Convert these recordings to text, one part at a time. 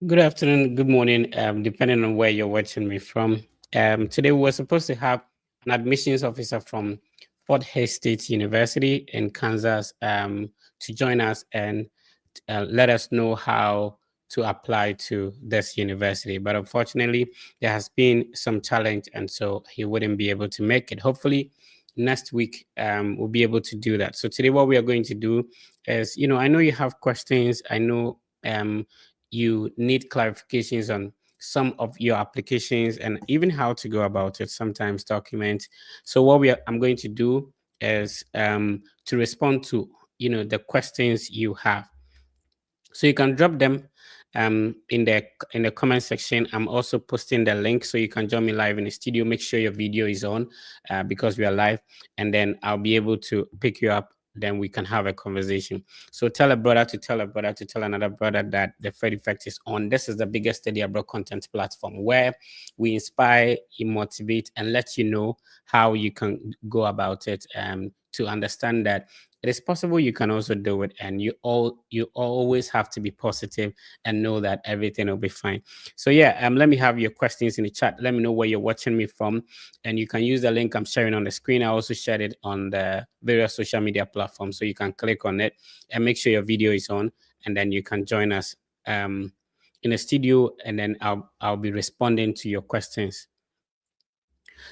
Good afternoon, good morning, depending on where you're watching me from. Today, we were supposed to have an admissions officer from Fort Hays State University in Kansas to join us and let us know how to apply to this university. But unfortunately, there has been some challenge, and so he wouldn't be able to make it. Hopefully, next week we'll be able to do that. So today, what we are going to do is, I know you have questions. I know you need clarifications on some of your applications and even how to go about it, sometimes documents. So I'm going to do is to respond to the questions you have. So you can drop them in the comment section. I'm also posting the link so you can join me live in the studio. Make sure your video is on because we are live, and then I'll be able to pick you up. Then we can have a conversation. So tell a brother to tell a brother to tell another brother that the Fred Effect is on. This is the biggest study abroad content platform where we inspire, you motivate, and let you know how you can go about it to understand that it is possible you can also do it, and you always have to be positive and know that everything will be fine. So yeah, let me have your questions in the chat. Let me know where you're watching me from, and you can use the link I'm sharing on the screen. I also shared it on the various social media platforms, so you can click on it and make sure your video is on, and then you can join us in the studio, and then I'll be responding to your questions.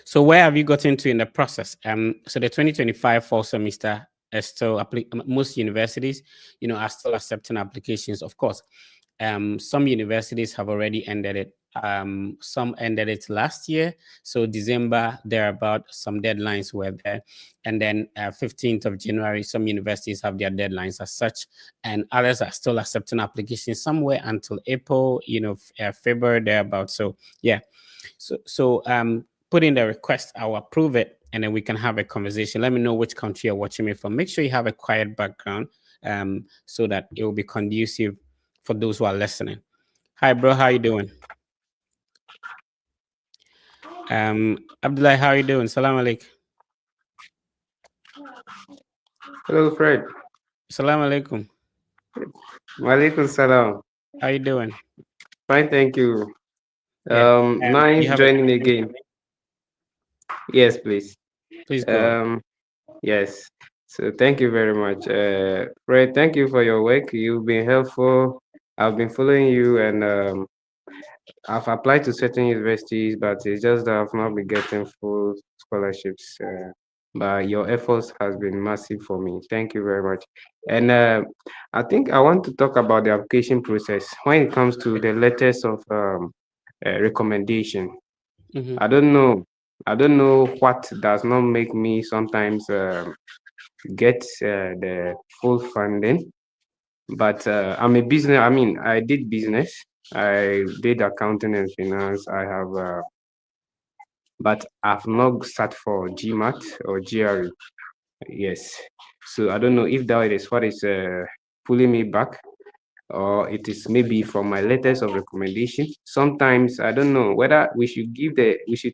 So where have you gotten to in the process? So the 2025 fall semester is still most universities, are still accepting applications. Of course, some universities have already ended it. Some ended it last year, so December thereabout. Some deadlines were there, and then 15th of January, some universities have their deadlines as such, and others are still accepting applications somewhere until April, February thereabout. So yeah, so put in the request, I'll approve it, and then we can have a conversation. Let me know which country you're watching me from. Make sure you have a quiet background, so that it will be conducive for those who are listening. Hi, bro. How you doing? Abdullah, how you doing? Salam alaikum. Hello, Fred. Salam alaikum. Walaikum salam. How you doing? Fine, thank you. Yeah. You Nice have a joining question for again. me? Yes, please. Please go ahead. Um, yes. So thank you very much, Fred. Thank you for your work. You've been helpful. I've been following you, and I've applied to certain universities, but it's just that I've not been getting full scholarships. But your efforts has been massive for me. Thank you very much. And I think I want to talk about the application process when it comes to the letters of recommendation. Mm-hmm. I don't know. I don't know what does not make me sometimes get the full funding. But I'm a business. I mean, I did business. I did accounting and finance. I have, but I've not sat for GMAT or GRE. Yes. So I don't know if that is what is pulling me back, or it is maybe from my letters of recommendation. Sometimes I don't know whether we should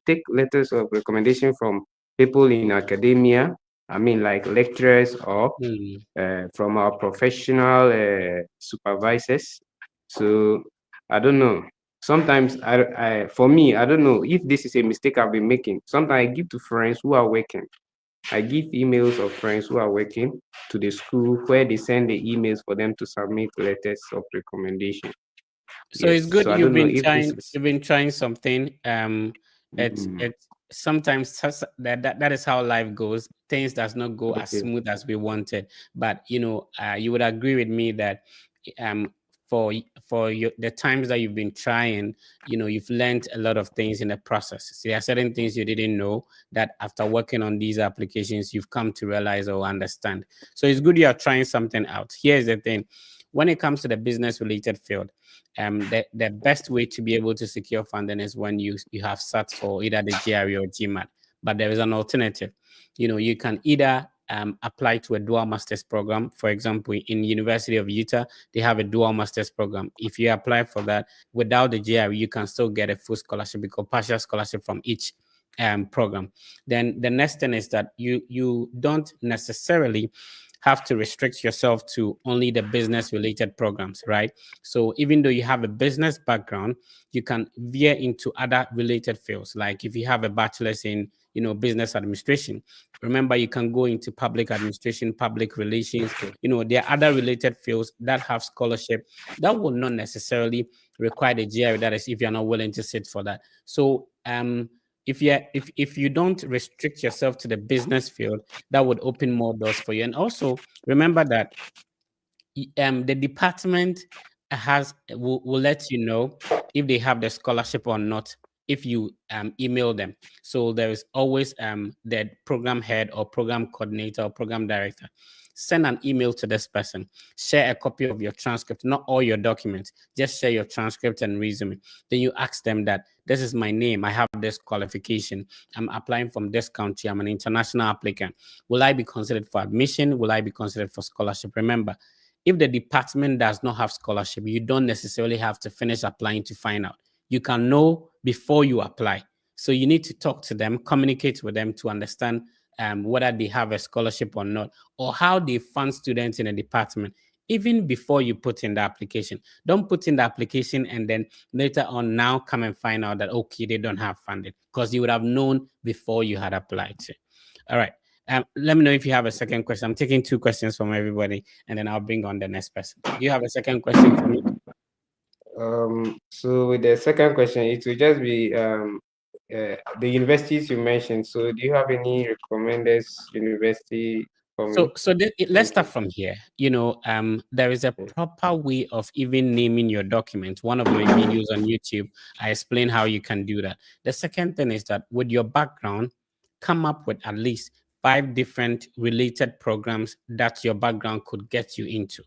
take letters of recommendation from people in academia. I mean, like lecturers or Mm. from our professional supervisors. So I don't know. Sometimes for me, I don't know if this is a mistake I've been making. Sometimes I give to friends who are working. I give emails of friends who are working to the school where they send the emails for them to submit letters of recommendation. So Yes. it's good So I you've don't know been if this trying is. you've been trying something. Mm, It's sometimes that is how life goes. Things does not go as okay. smooth as we wanted. But you would agree with me that um the times that you've been trying, you've learned a lot of things in the process. So there are certain things you didn't know that after working on these applications you've come to realize or understand. So it's good you are trying something out. Here's the thing: when it comes to the business related field, the best way to be able to secure funding is when you have sat for either the GRE or GMAT. But there is an alternative. You can either apply to a dual masters program. For example, in University of Utah, they have a dual masters program. If you apply for that without the GRE, you can still get a full scholarship because partial scholarship from each program. Then the next thing is that you don't necessarily have to restrict yourself to only the business related programs, right? So even though you have a business background, you can veer into other related fields. Like if you have a bachelor's in, business administration, remember you can go into public administration, public relations. There are other related fields that have scholarship that will not necessarily require the GRE. That is, if you're not willing to sit for that. So if you don't restrict yourself to the business field, that would open more doors for you. And also remember that the department will let you know if they have the scholarship or not if you email them. So there is always the program head or program coordinator or program director. Send an email to this person. Share a copy of your transcript, not all your documents. Just share your transcript and resume. Then you ask them that this is my name. I have this qualification. I'm applying from this country. I'm an international applicant. Will I be considered for admission? Will I be considered for scholarship? Remember, if the department does not have scholarship, you don't necessarily have to finish applying to find out. You can know before you apply. So you need to talk to them, communicate with them to understand whether they have a scholarship or not, or how they fund students in a department, even before you put in the application. Don't put in the application and then later on now come and find out that, okay, they don't have funding, because you would have known before you had applied to. All right. Let me know if you have a second question. I'm taking two questions from everybody, and then I'll bring on the next person. Do you have a second question for me? So with the second question, it will just be the universities you mentioned. So do you have any recommended university for me? Let's Thank start you. from here. There is a proper way of even naming your document. One of my videos on YouTube, I explain how you can do that. The second thing is that with your background, come up with at least 5 different related programs that your background could get you into.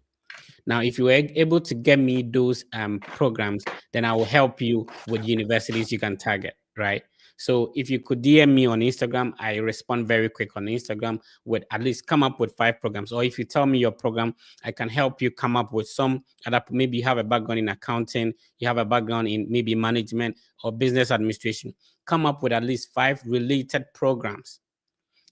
Now, if you were able to get me those programs, then I will help you with universities you can target, right? So if you could DM me on Instagram, I respond very quick on Instagram with at least come up with 5 programs. Or if you tell me your program, I can help you come up with some other. Maybe you have a background in accounting, you have a background in maybe management or business administration. Come up with at least 5 related programs.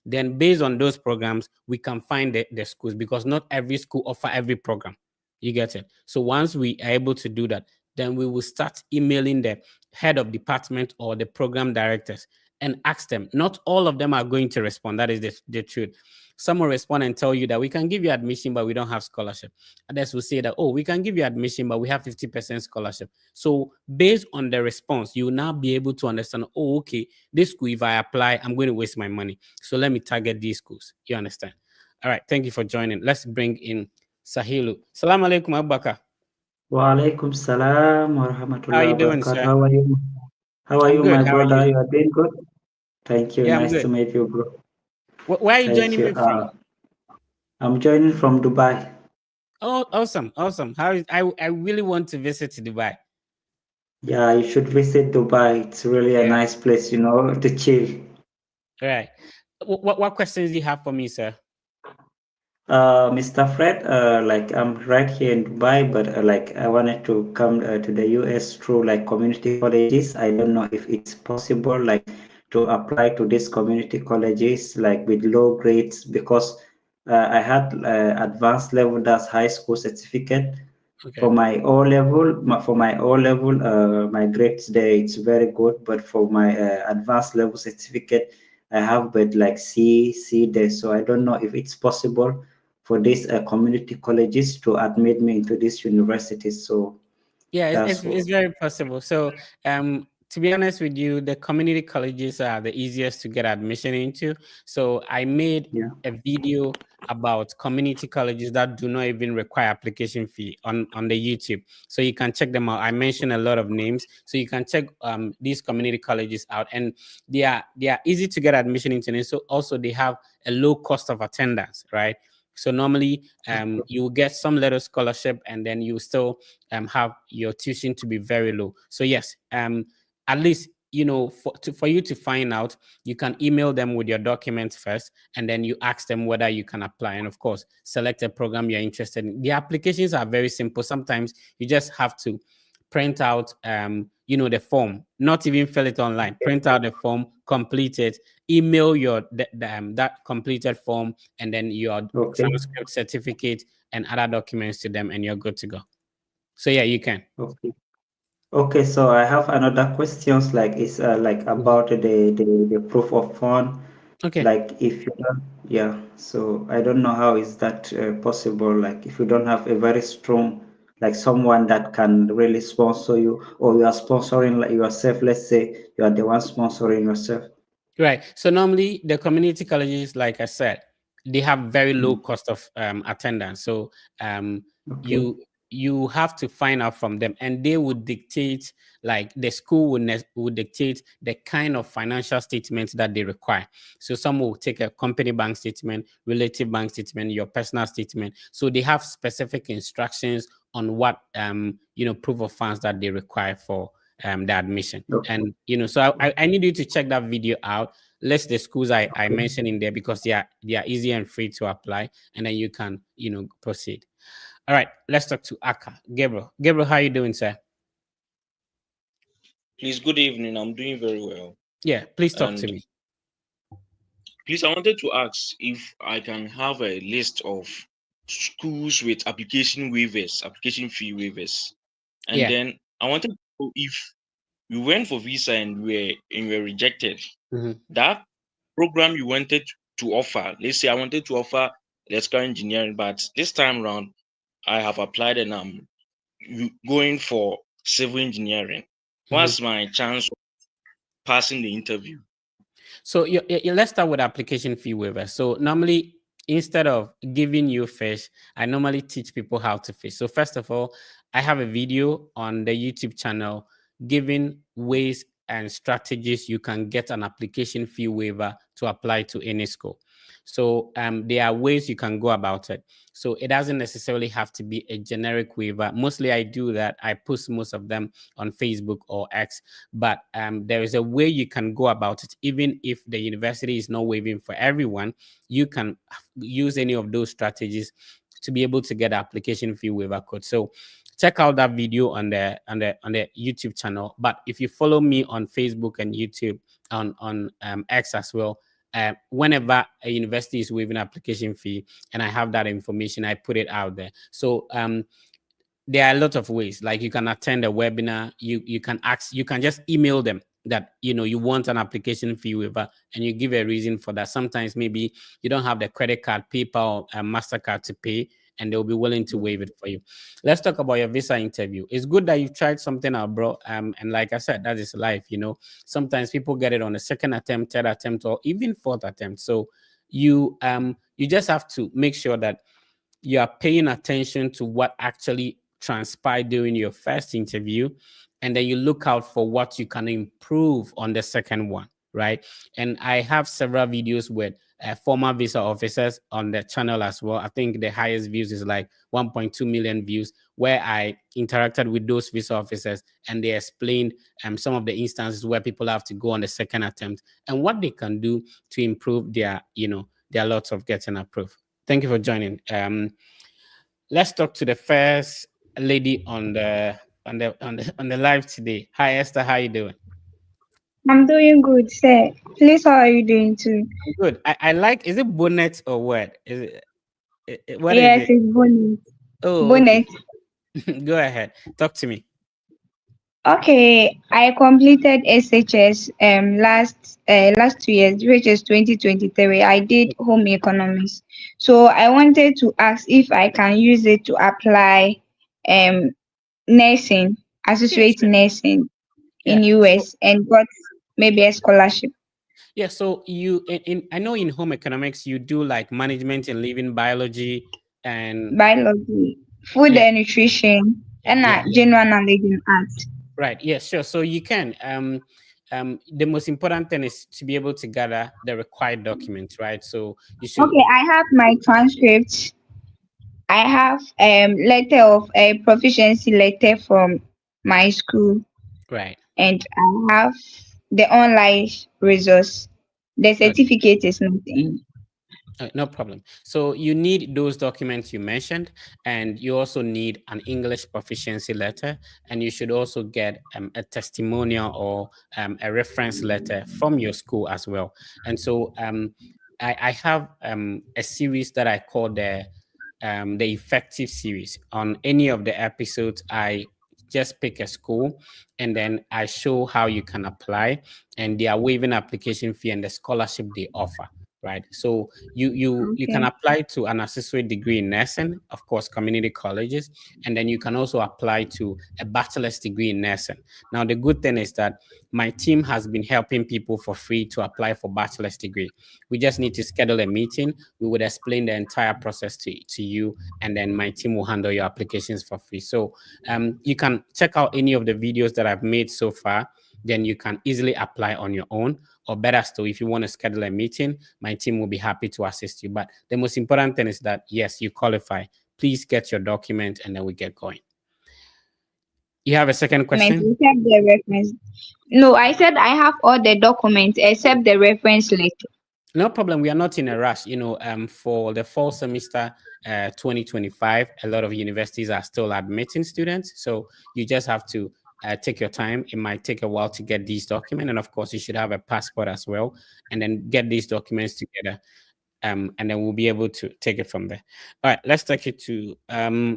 Then based on those programs, we can find the schools, because not every school offer every program. You get it? So once we are able to do that, then we will start emailing the head of department or the program directors and ask them. Not all of them are going to respond. That is the truth. Some will respond and tell you that we can give you admission, but we don't have scholarship. Others will say that, oh, we can give you admission, but we have 50% scholarship. So based on the response, you will now be able to understand, oh, okay, this school, if I apply, I'm going to waste my money. So let me target these schools. You understand? All right. Thank you for joining. Let's bring in Sahilu. Salam alaikum, Abubakar. Walaikum salam wa How are rahmatullahi you wa doing, barakatuh. sir? How are you? How are I'm you, good. my How are you? brother? You are doing good? Thank you. Yeah, I'm Nice good. to meet you, bro. Where are you Thank joining you. me from? I'm joining from Dubai. Oh, awesome. Awesome. I really want to visit Dubai. Yeah, you should visit Dubai. It's really a Yeah. nice place, to chill. All right. What questions do you have for me, sir? Mr. Fred, like I'm right here in Dubai, but like I wanted to come to the US through like community colleges. I don't know if it's possible like to apply to these community colleges like with low grades because I had advanced level, that's high school certificate. For Okay. my O level, my grades there it's very good, but for my advanced level certificate, I have but like C there. So I don't know if it's possible for these community colleges to admit me into these universities. So Yeah, that's it's what. very possible. So, to be honest with you, the community colleges are the easiest to get admission into. So, I made Yeah. a video about community colleges that do not even require application fee on the YouTube. So you can check them out. I mentioned a lot of names, so you can check these community colleges out, and they are easy to get admission into. And so also they have a low cost of attendance, right? So normally, you will get some little scholarship, and then you still have your tuition to be very low. So yes, at least for you to find out, you can email them with your documents first, and then you ask them whether you can apply. And of course, select a program you're interested in. The applications are very simple. Sometimes you just have to print out the form, not even fill it online. Print out the form, complete it, email your that completed form and then your Okay. transcript certificate and other documents to them, and you're good to go. So yeah, you can. Okay. Okay, so I have another questions like it's like Mhm. about the proof of fund. Okay. Like if you don't, yeah. So I don't know how is that possible. Like if you don't have a very strong, like someone that can really sponsor you, or you are sponsoring like yourself. Let's say you are the one sponsoring yourself. Right. So normally the community colleges, like I said, they have very low Mm. cost of attendance. So um, Okay. you have to find out from them, and they would dictate, like the school would dictate the kind of financial statements that they require. So some will take a company bank statement, relative bank statement, your personal statement. So they have specific instructions on what proof of funds that they require for the admission. Okay. And so I need you to check that video out. List the schools I Okay. mentioned in there, because they are easy and free to apply, and then you can proceed. All right, let's talk to Aka. Gabriel, how you doing, sir? Please, good evening. I'm doing very well. Yeah, please talk to And me. please, I wanted to ask if I can have a list of schools with application fee waivers. And Yeah. then I wanted to know if you went for visa and were rejected, Mhm. that program you wanted to offer, let's say I wanted to offer electrical engineering, but this time around I have applied and I'm going for civil engineering. Mhm. What's my chance of passing the interview? So let's start with application fee waiver. So normally, instead of giving you fish, I normally teach people how to fish. So first of all, I have a video on the YouTube channel giving ways and strategies you can get an application fee waiver to apply to any school. So there are ways you can go about it. So it doesn't necessarily have to be a generic waiver. Mostly I do that. I post most of them on Facebook or X, but there is a way you can go about it. Even if the university is not waiving for everyone, you can use any of those strategies to be able to get application fee waiver code. So check out that video on the YouTube channel. But if you follow me on Facebook and YouTube, on X as well, whenever a university is waiving application fee and I have that information, I put it out there. So there are a lot of ways. Like you can attend a webinar, you can ask, you can just email them that you want an application fee waiver, and you give a reason for that. Sometimes maybe you don't have the credit card, PayPal, or MasterCard to pay, and they'll be willing to waive it for you. Let's talk about your visa interview. It's good that you've tried something out, bro. And like I said, that is life. Sometimes people get it on the second attempt, third attempt, or even fourth attempt. So you just have to make sure that you are paying attention to what actually transpired during your first interview, and then you look out for what you can improve on the second one, right? And I have several videos with former visa officers on the channel as well. I think the highest views is like 1.2 million views, where I interacted with those visa officers and they explained some of the instances where people have to go on the second attempt and what they can do to improve their lots of getting approved. Thank you for joining. Let's talk to the first lady on the live today. Hi Esther, how you doing? I'm doing good, sir. Please, how are you doing too? I'm good. I like. Is it bonnet or what? What is Yes, it? it's bonnet. Oh, okay. Bonnet. Go ahead. Talk to me. Okay, I completed SHS last 2 years, which is 2023. I did home economics. So I wanted to ask if I can use it to apply um nursing, Yeah, associate sure. nursing Yeah. in So US and got maybe a scholarship. yeah. So you in I know in home economics you do like management and living biology and Biology, food yeah, and nutrition, and yeah, yeah. general knowledge in arts. Right. Yeah, sure. So you can. The most important thing is to be able to gather the required documents, right? So you should, Okay, I have my transcript. I have letter of a proficiency letter from my school, right. and I have the online resource. The Okay. certificate is not in. No problem. So you need those documents you mentioned, and you also need an English proficiency letter, and you should also get a testimonial or a reference letter from your school as well. And so I have a series that I call the effective series. On any of the episodes, I just pick a school and then I show how you can apply and their waiving application fee and the scholarship they offer, right? So you can Okay. apply to an associate degree in nursing, of course, community colleges, and then you can also apply to a bachelor's degree in nursing. Now the good thing is that my team has been helping people for free to apply for bachelor's degree. We just need to schedule a meeting. We would explain the entire process to you, and then my team will handle your applications for free. So you can check out any of the videos that I've made so far. Then you can easily apply on your own, or better still, if you want to schedule a meeting, my team will be happy to assist you. But the most important thing is that yes, you qualify. Please get your document, and then we get going. You have a second Documents question? except the reference. No, I said I have all the documents except the reference letter. No problem. We are not in a rush. For the fall semester 2025, a lot of universities are still admitting students. So you just have to take your time. It might take a while to get these documents. And of course, you should have a passport as well. And then get these documents together. And then we'll be able to take it from there. All right, let's take it to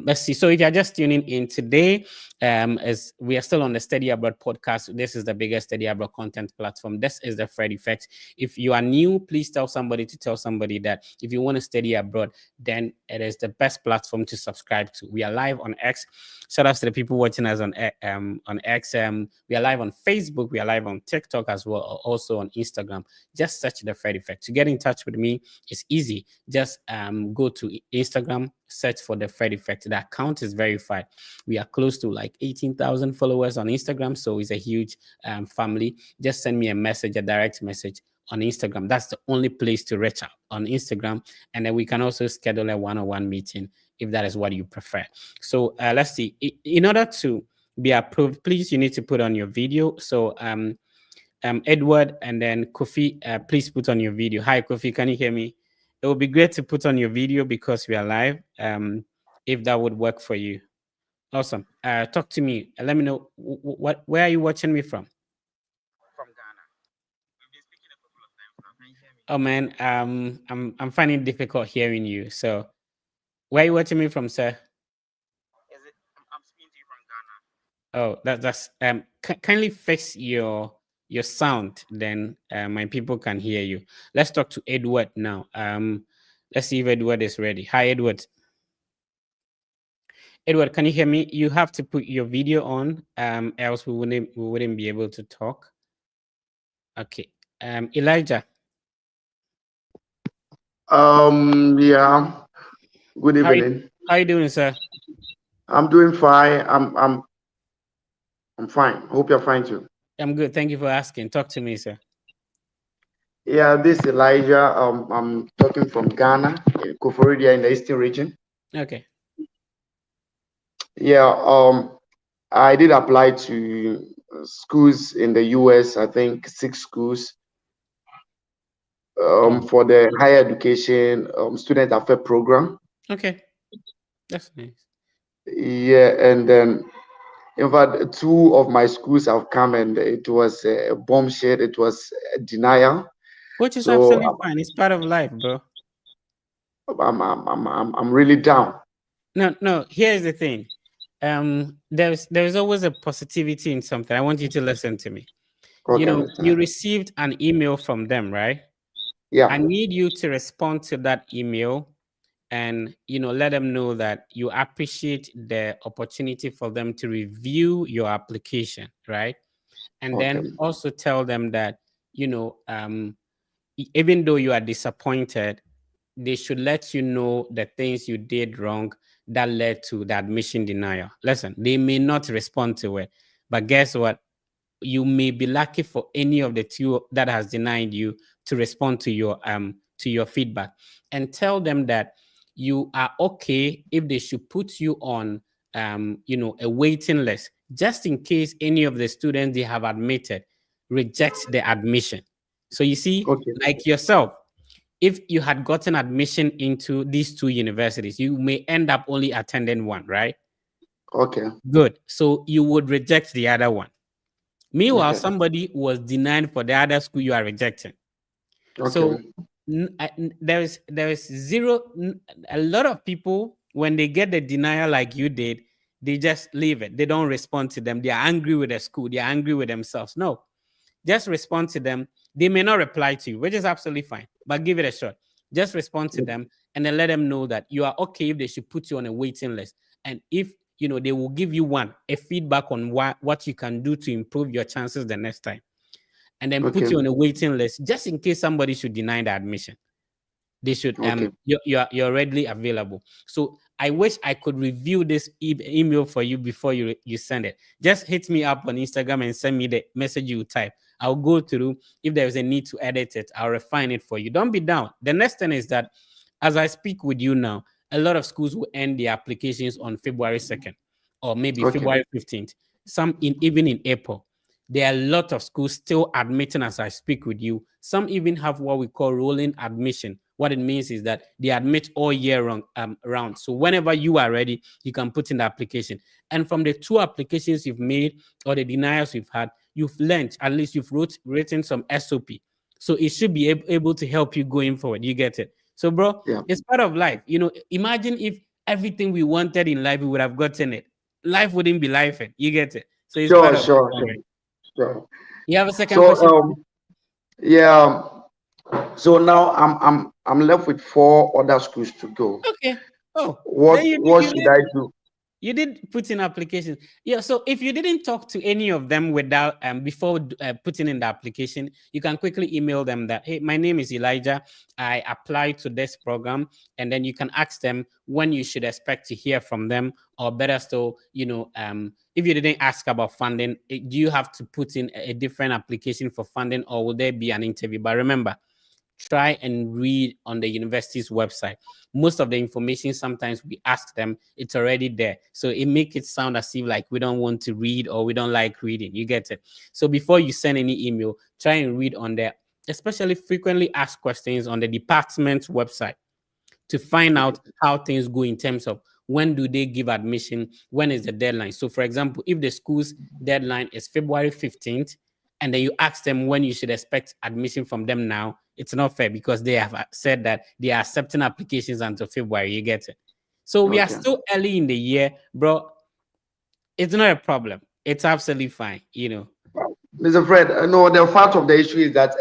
let's see. So if you're just tuning in today, as we are still on the Study Abroad podcast, this is the biggest Study Abroad content platform. This is the Fred Effect. If you are new, please tell somebody to tell somebody that if you want to study abroad, then it is the best platform to subscribe to. We are live on X. Shout out to the people watching us on X. We are live on Facebook. We are live on TikTok as well, also on Instagram. Just search the Fred Effect. To get in touch with me, it's easy. Just go to Instagram, search for the Fred Effect. The account is verified. We are close to like 18,000 followers on Instagram, so it's a huge family. Just send me a message, a direct message on Instagram. That's the only place to reach out, on Instagram. And then we can also schedule a one-on-one meeting if that is what you prefer. So let's see. In order to be approved, please, you need to put on your video. So Edward and then Kofi, please put on your video. Hi, Kofi, can you hear me? It would be great to put on your video because we are live. If that would work for you. Awesome. Talk to me. Let me know where are you watching me from? From Ghana. We've been speaking a couple of times now. Can you hear me? Oh man, I'm finding it difficult hearing you. So where are you watching me from, sir? I'm speaking to you from Ghana. Oh, that's kindly fix your sound, then my people can hear you. Let's talk to Edward now. Let's see if Edward is ready. Hi, Edward. Edward, can you hear me? You have to put your video on, else we wouldn't be able to talk. Okay. Elijah. Yeah. Good How you, evening. how you doing, sir? I'm doing fine. I'm fine. Hope you're fine too. I'm good. Thank you for asking. Talk to me, sir. Yeah, this is Elijah. I'm talking from Ghana, in Koforidia in the Eastern region. Okay. Yeah. I did apply to schools in the US. I think 6 schools. Oh, For the higher education student affair program. okay. That's nice. Yeah, and then in fact, 2 of my schools have come, and it was a bombshell. It was a denial. Which is So absolutely fine. It's part of life, bro. I'm really down. No, here's the thing. There's always a positivity in something. I want you to listen to me. Okay, You understand. received an email from them, right? I Yeah. need you to respond to that email and let them know that you appreciate the opportunity for them to review your application, right? And Okay. then also tell them that you know even though you are disappointed, they should let you know the things you did wrong that led to the admission denial. Listen, they may not respond to it, but guess what? You may be lucky for any of the two that has denied you to respond to your feedback, and tell them that you are okay if they should put you on a waiting list just in case any of the students they have admitted reject the admission. So you see, Okay. like yourself, if you had gotten admission into these two universities, you may end up only attending one, right? Okay. Good. So you would reject the other one. Meanwhile, Okay. somebody was denied for the other school you are rejecting. So Okay. there is zero. A lot of people, when they get the denial like you did, they just leave it. They don't respond to them. They are angry with the school. They are angry with themselves. No, just respond to them. They may not reply to you, which is absolutely fine, but give it a shot. Just respond to them and then let them know that you are okay if they should put you on a waiting list. And if they will give you a feedback on what you can do to improve your chances the next time, and then put Okay. you on a waiting list just in case somebody should deny the admission. They should Okay. you're readily available. So I wish I could review this email for you before you send it. Just hit me up on Instagram and send me the message you type. I'll go through. If there's a need to edit it, I'll refine it for you. Don't be down. The next thing is that as I speak with you now, a lot of schools will end their applications on February 2nd or maybe Okay. February 15th. Some even in April. There are a lot of schools still admitting as I speak with you. Some even have what we call rolling admission. What it means is that they admit all year round. So whenever you are ready, you can put in the application. And from the two applications you've made or the denials you've had, you've learned, at least you've written some SOP. So it should be able to help you going forward. You get it? So, bro, Yeah. it's part of life. Imagine if everything we wanted in life, we would have gotten it. Life wouldn't be life. You get it? So it's part Sure. of Sure. the Sure. journey. Sure. You have a second So question? yeah. So now I'm left with 4 other schools to go. Okay. Oh, What then you what you should did I do? you did put in applications. Yeah. So if you didn't talk to any of them without before putting in the application, you can quickly email them that, hey, my name is Elijah. I applied to this program, and then you can ask them when you should expect to hear from them, or better still, if you didn't ask about funding, do you have to put in a different application for funding, or will there be an interview? But remember, try and read on the university's website. Most of the information, sometimes we ask them, it's already there. So it makes it sound as if like we don't want to read or we don't like reading. You get it? So before you send any email, try and read on there, especially frequently asked questions on the department's website, to find out how things go in terms of when do they give admission, when is the deadline. So for example, if the school's deadline is February 15th, and then you ask them when you should expect admission from them now, it's not fair because they have said that they are accepting applications until February. You get it? So we are Okay. still early in the year, bro. It's not a problem. It's absolutely fine. Mr. Fred, no, the fact of the issue is that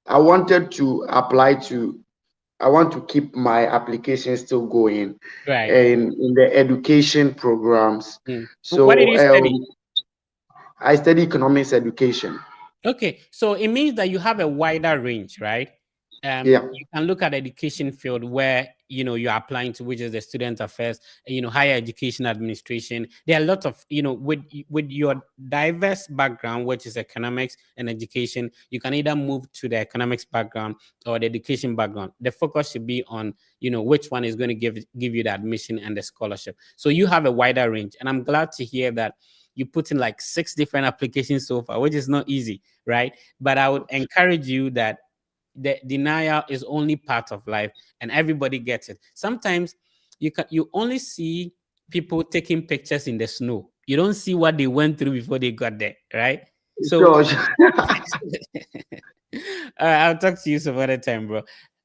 I wanted to apply to I want to keep my application still going Right. in the education programs. What did So you study? I study economics education. Okay, so it means that you have a wider range, right? Yeah. You can look at education field where you're applying to, which is the student affairs, higher education administration. There are a lot of with your diverse background, which is economics and education. You can either move to the economics background or the education background. The focus should be on which one is going to give you the admission and the scholarship. So you have a wider range, and I'm glad to hear that you put in like 6 different applications so far, which is not easy, right? But I would encourage you that the denial is only part of life, and everybody gets it. Sometimes you only see people taking pictures in the snow. You don't see what they went through before they got there, right? So Sure. all right, I'll talk to you some other time, bro.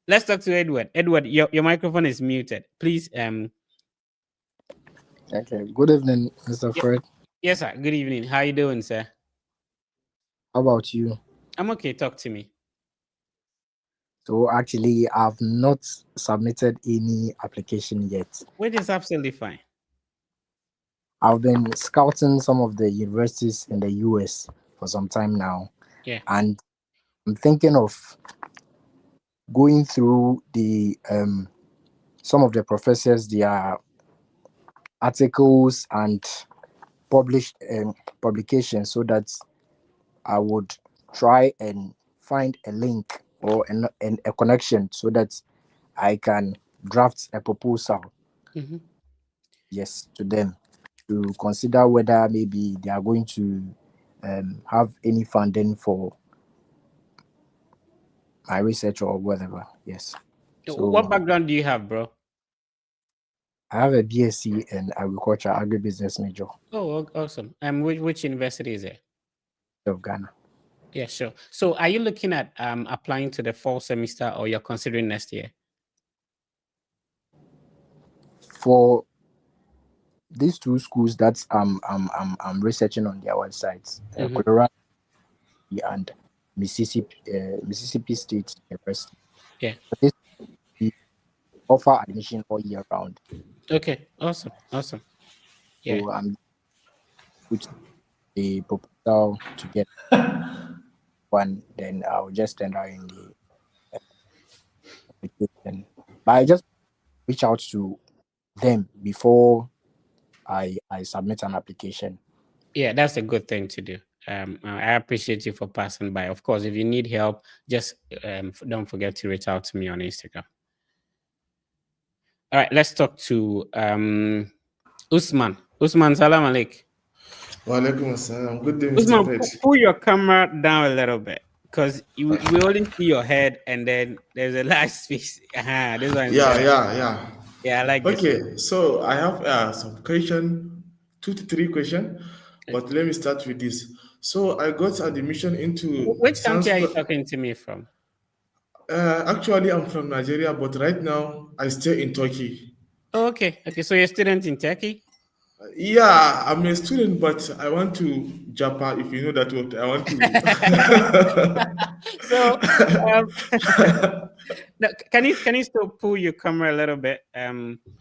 Let's talk to Edward. Edward, your microphone is muted. Please, Okay. Good evening, Mr. Fred. yes, sir. Good evening. How you doing, sir? How about you? I'm okay. Talk to me. So actually, I've not submitted any application yet. Which is absolutely fine. I've been scouting some of the universities in the US for some time now. Yeah. And I'm thinking of going through the some of the professors, their articles and published publications, so that I would try and find a link or a connection so that I can draft a proposal, Mm-hmm. yes, to them to consider whether maybe they are going to have any funding for my research or whatever. Yes. What So background do you have, bro? I have a BSc in agriculture, agribusiness major Awesome. Which university is it? of Ghana. Yeah, sure. So, are you looking at applying to the fall semester, or you're considering next year? For these two schools that I'm researching on their websites, Mhm. Colorado and Mississippi State University. Yeah. This we offer admission all year round. Okay. Awesome. Yeah. So I'm put a proposal to get one, then I'll just tender in the application. But I just reach out to them before I submit an application. Yeah, that's a good thing to do. I appreciate you for passing by. Of course, if you need help, just don't forget to reach out to me on Instagram. All right, let's talk to Usman. Usman, salam alaikum. Walaikum assalam. Good day, Mr. Usman, Pet. pull your camera down a little bit because we only see your head and then there's a large space. This one is better. Yeah. Yeah, I like this one. Okay, so I have some question, 2 to 3 questions, but let me start with this. So I got admission into Which country are you Sanskrit. talking to me from? Actually, I'm from Nigeria, but right now I stay in Turkey. Oh, okay. So you're a student in Turkey? Yeah, I'm a student, but I want to Japa, if you know that word. I want So, to. no, can you still pull your camera a little bit? I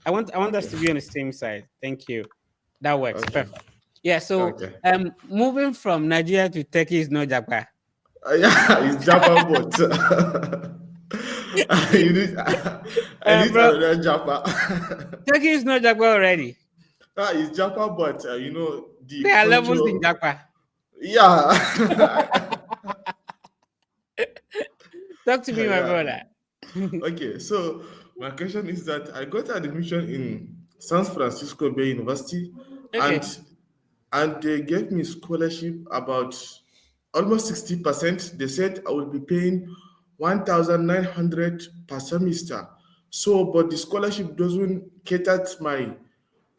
want us Okay, to be on the same side. Thank you. That works okay, perfect. Yeah. So, okay. moving from Nigeria to Turkey is no japa. Yeah, it's Japa, but you need, I need Bro, another Japa. Turkey is no japa already. It's Japa, but the There are levels in culture. japa. Yeah, Talk to me, my yeah. brother. Okay, so my question is that I got admission in San Francisco Bay University, and Okay, they gave me scholarship about almost 60%. They said I will be paying 1,900 per semester. So, but the scholarship doesn't cater to my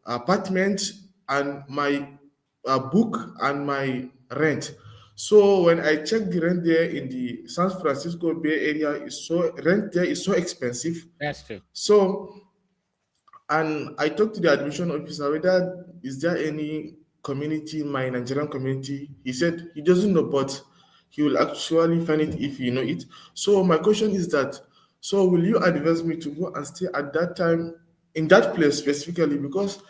apartment and my book and my rent. So when I check the rent there in the San Francisco Bay Area, is so rent there is so expensive. that's true. So, and I talked to the admission officer whether is there any community in my Nigerian community. He said he doesn't know, but he will actually find it if you know it. So my question is that, so will you advise me to go and stay at that time in that place specifically, because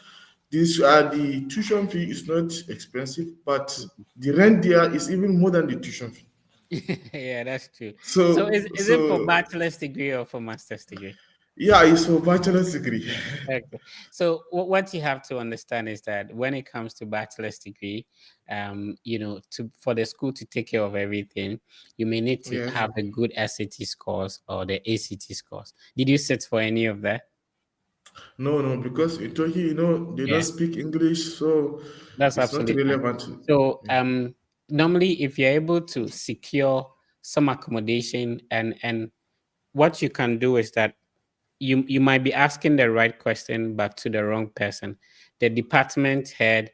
this the tuition fee is not expensive, but the rent there is even more than the tuition fee. Yeah, that's true. So So is it for so bachelor's degree or for master's degree? yeah, it's for bachelor's degree. Okay. So what you have to understand is that when it comes to bachelor's degree, for the school to take care of everything, you may need to Yes. have a good SAT scores or the ACT scores. Did you sit for any of that? No, because in Turkey, they don't Yeah, speak English, so that's it's not absolutely fine. relevant. So Yeah. normally if you're able to secure some accommodation and what you can do is that you might be asking the right question but to the wrong person. The department head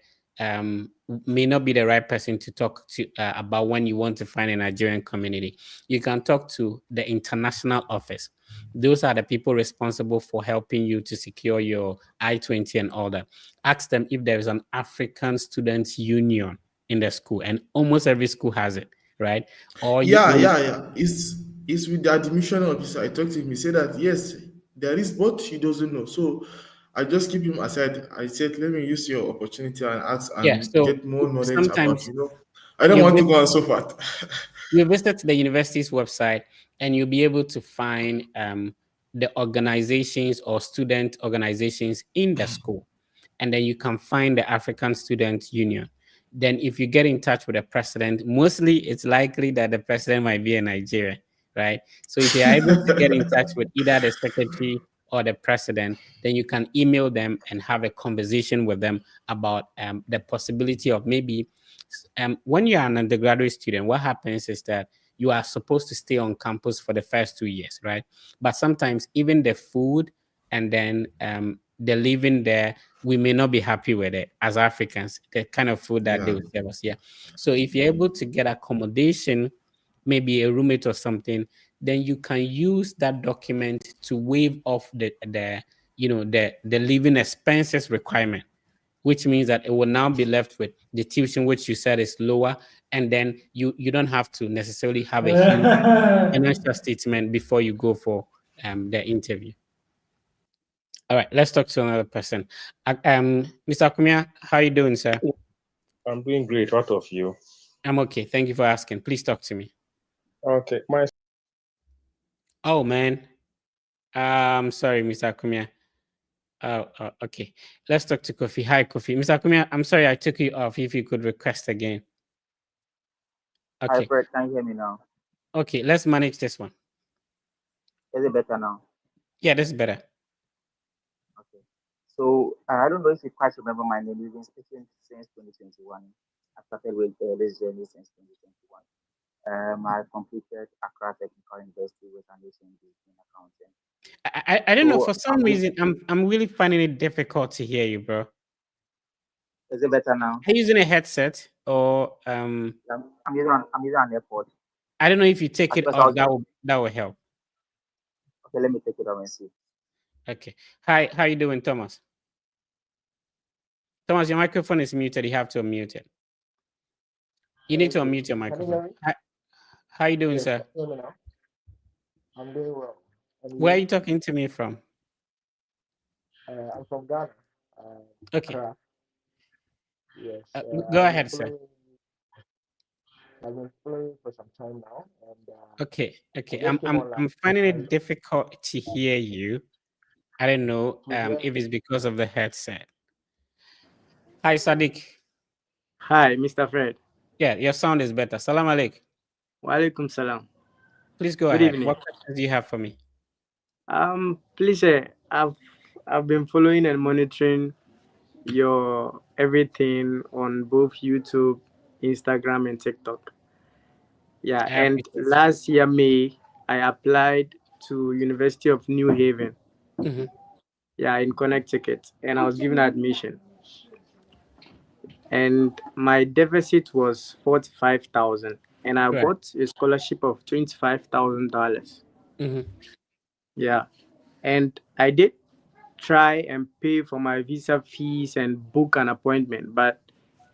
may not be the right person to talk to about when you want to find a Nigerian community. You can talk to the international office. Those are the people responsible for helping you to secure your I-20 and all that. Ask them if there is an African Students Union in the school, and almost every school has it, right? Or you Yeah, when yeah, yeah. It's with the admission officer. I talked to him. He said that yes, there is, but he doesn't know. So I just keep him aside. I said, let me use your opportunity and ask yeah, and so get more knowledge about, sometimes I don't you want to visit go on so far. you visit the university's website and you'll be able to find the organizations or student organizations in the school, and then you can find the African Student Union. Then if you get in touch with the president, mostly it's likely that the president might be in Nigeria, right? So if you're able to get in touch with either the secretary or the president, then you can email them and have a conversation with them about the possibility of maybe when you're an undergraduate student, what happens is that you are supposed to stay on campus for the first 2 years, right? But sometimes even the food and then the living there, we may not be happy with it as Africans, the kind of food that they Yeah. will serve us. Yeah. So if you're able to get accommodation, maybe a roommate or something, then you can use that document to waive off the living expenses requirement, which means that it will now be left with the tuition, which you said is lower, and then you don't have to necessarily have a huge financial statement before you go for the interview. All right, let's talk to another person. Mr. Akumia, how you doing, sir? I'm doing great. What of you? I'm okay. Thank you for asking. Please talk to me. Okay, Oh man, sorry, Mr. Akumia. Oh, okay. Let's talk to Kofi. Hi, Kofi. Mr. Akumia, I'm sorry I took you off. If you could request again. Hi, Okay. Fred. Can you hear me now? Okay, let's manage this one. Is it better now? Yeah, this is better. Okay. So I don't know if you quite remember my name. We've been speaking since 2021. I started with this journey since 2021. I completed Accra Technical University with an HND in accounting. I don't know. So For some reason, I'm really finding it difficult to hear you, bro. is it better now? Are you using a headset or I'm using an airport. I don't know if you take it Because off. That will help. okay, let me take it off and see. Okay. Hi, how you doing, Thomas? Thomas, your microphone is muted. You have to unmute it. You need to unmute your microphone. How you doing, sir? I'm doing well. Where are you talking to me from? I'm from Ghana. Okay. Accra. Yes. Go ahead, sir. I've been following for some time now, and Okay. I just came I'm online. finding it difficult to hear you. I don't know You hear if it's because of the headset. Hi, Sadiq. Hi, Mr. Fred. Yeah, your sound is better. Salam alaikum. Walaikum salam. Please go Good ahead. evening. What questions do you have for me? Please, I've been following and monitoring your everything on both YouTube, Instagram, and TikTok. Yeah, I and appreciate last year May, I applied to University of New Haven. Mhm. Yeah, in Connecticut, and I was given admission. And my deficit was 45,000, and I Right. got a scholarship of $25,000. Mhm. Yeah, and I did try and pay for my visa fees and book an appointment, but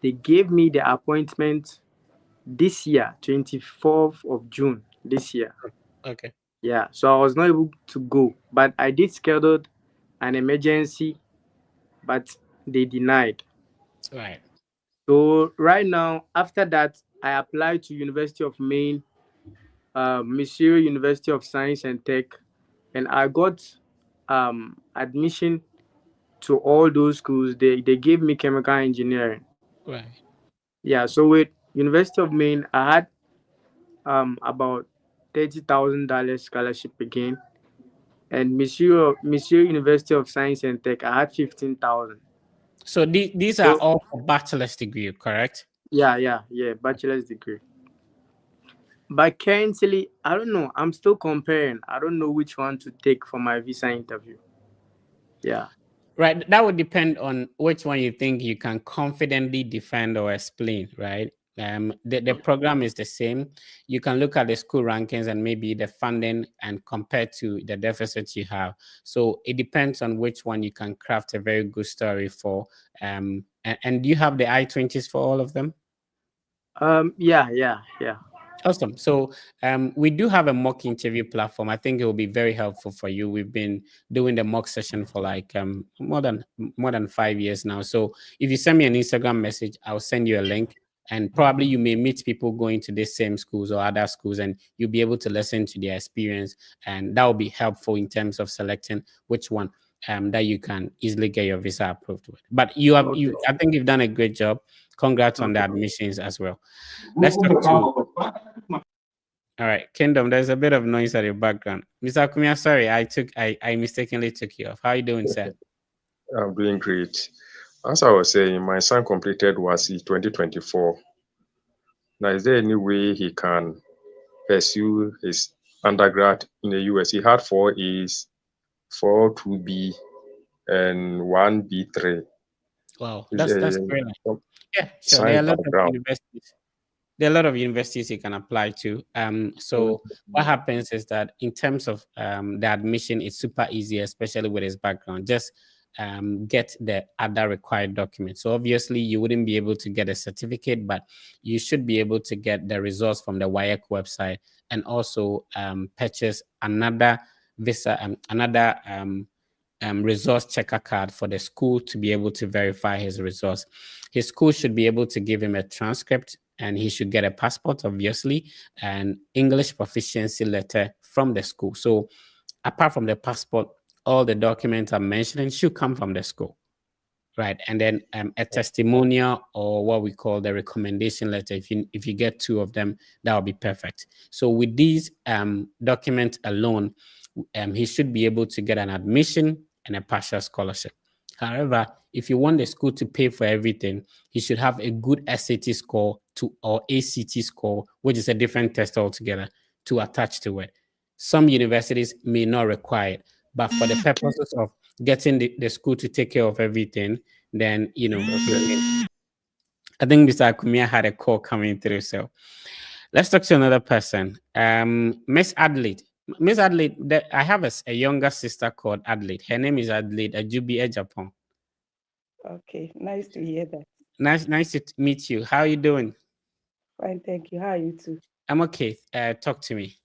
they gave me the appointment this year, 24th of June this year. Okay. Yeah, so I was not able to go, but I did schedule an emergency, but they denied. Right. So right now, after that, I applied to University of Maine, Missouri University of Science and Tech, and I got admission to all those schools. They gave me chemical engineering. Right. Yeah, so with University of Maine, I had about $30,000 scholarship again, and Missouri University of Science and Tech, I had 15,000. So these are So all for bachelor's degree, correct? yeah, bachelor's degree. But currently, I don't know. I'm still comparing. I don't know which one to take for my visa interview. Yeah. Right. That would depend on which one you think you can confidently defend or explain, right? The program is the same. You can look at the school rankings and maybe the funding and compare to the deficits you have. So it depends on which one you can craft a very good story for. And do you have the I-20s for all of them? Yeah. Awesome. So we do have a mock interview platform. I think it will be very helpful for you. We've been doing the mock session for like more than 5 years now. So if you send me an Instagram message, I'll send you a link. And probably you may meet people going to the same schools or other schools, and you'll be able to listen to their experience. And that will be helpful in terms of selecting which one that you can easily get your visa approved with. But Okay. I think you've done a great job. Congrats on the Okay. admissions as well. Let's talk to all right, Kingdom. There's a bit of noise at your background. Mr. Akumia, sorry, I mistakenly took you off. How are you doing, sir? I'm doing great. As I was saying, my son completed WASI 2024. Now, is there any way he can pursue his undergrad in the US. He had 4 A's, 4 2B, and 1B3. Wow, He's that's a brilliant. Yeah, sure. There are science a lot of background. universities. There are a lot of universities you can apply to. So what happens is that in terms of the admission, it's super easy, especially with his background. Just get the other required documents. So obviously, you wouldn't be able to get a certificate, but you should be able to get the results from the WIAC website and also purchase another visa, resource checker card for the school to be able to verify his results. His school should be able to give him a transcript and he should get a passport, obviously, and English proficiency letter from the school. So apart from the passport, all the documents I'm mentioning should come from the school. Right, and then a testimonial or what we call the recommendation letter. If you get 2 of them, that will be perfect. So with these documents alone, he should be able to get an admission and a partial scholarship. However, if you want the school to pay for everything, he should have a good SAT score or ACT score, which is a different test altogether, to attach to it. Some universities may not require it, but for the purposes of getting the school to take care of everything, then I think Mr. Akumia had a call coming through. So let's talk to another person. Miss Adelaide. Miss Adelaide, I have a younger sister called Adelaide. Her name is Adelaide Ajubi Japan. Okay, nice to hear that. Nice to meet you. How are you doing? Fine, thank you. How are you too? I'm okay. Talk to me.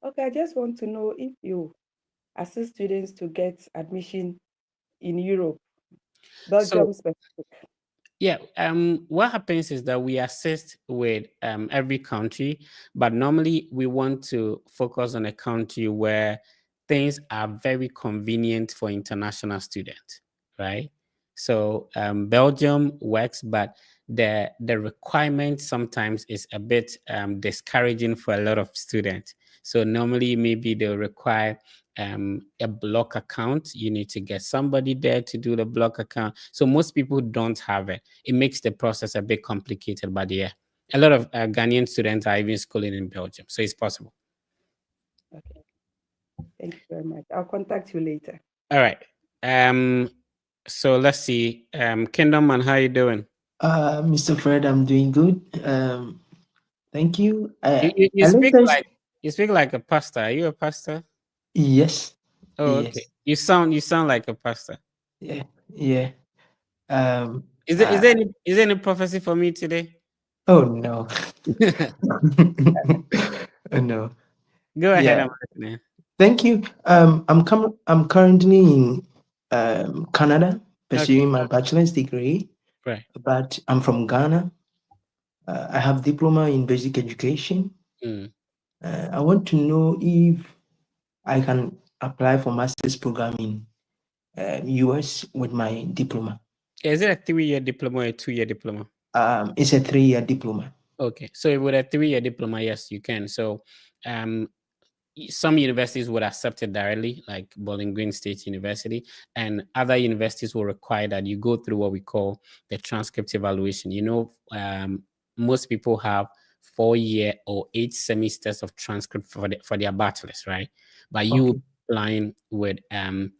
Okay, I just want to know if you assist students to get admission in Europe, Belgium specific. Yeah, what happens is that we assist with every country, but normally we want to focus on a country where things are very convenient for international students, right? So Belgium works, but the requirement sometimes is a bit discouraging for a lot of students. So normally maybe they'll require a block account. You need to get somebody there to do the block account. So most people don't have it. It makes the process a bit complicated, but yeah, a lot of Ghanaian students are even schooling in Belgium, so it's possible. Okay, thank you very much. I'll contact you later. All right. So let's see. Kingdom Man, how you doing? Mr. Fred, I'm doing good. Thank you. You speak like a pastor. Are you a pastor? Yes. Oh, Yes. okay. You sound like a pastor. Yeah. Yeah. Is there any prophecy for me today? Oh no. Oh no. Go ahead. Yeah. I'm listening. Thank you. I'm currently in Canada pursuing my bachelor's degree. Right. But I'm from Ghana. I have diploma in basic education. I want to know if I can apply for master's program in US with my diploma. Is it a 3-year diploma or a 2-year diploma? It's a 3-year diploma. Okay, so with a 3-year diploma, yes, you can. So, some universities would accept it directly, like Bowling Green State University, and other universities will require that you go through what we call the transcript evaluation. Most people have 4-year or 8 semesters of transcript for their bachelors, right? But you applying with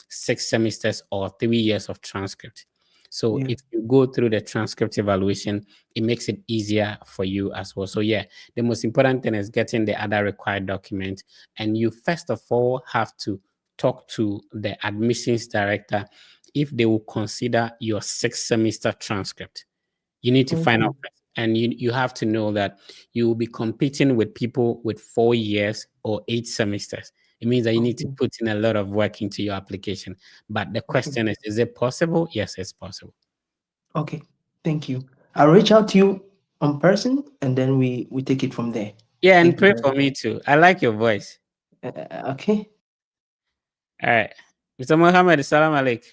6 semesters or 3 years of transcript. So if you go through the transcript evaluation, it makes it easier for you as well. So yeah, the most important thing is getting the other required document. And you first of all have to talk to the admissions director if they will consider your 6 semester transcript. You need to find out, and you have to know that you will be competing with people with 4 years or 8 semesters. It means that you need to put in a lot of work into your application. But the question is it possible? Yes, it's possible. Okay, thank you. I'll reach out to you on person and then we take it from there. Yeah, and pray for me too. I like your voice. Okay. All right. Mr. Mohammed, salam alaikum.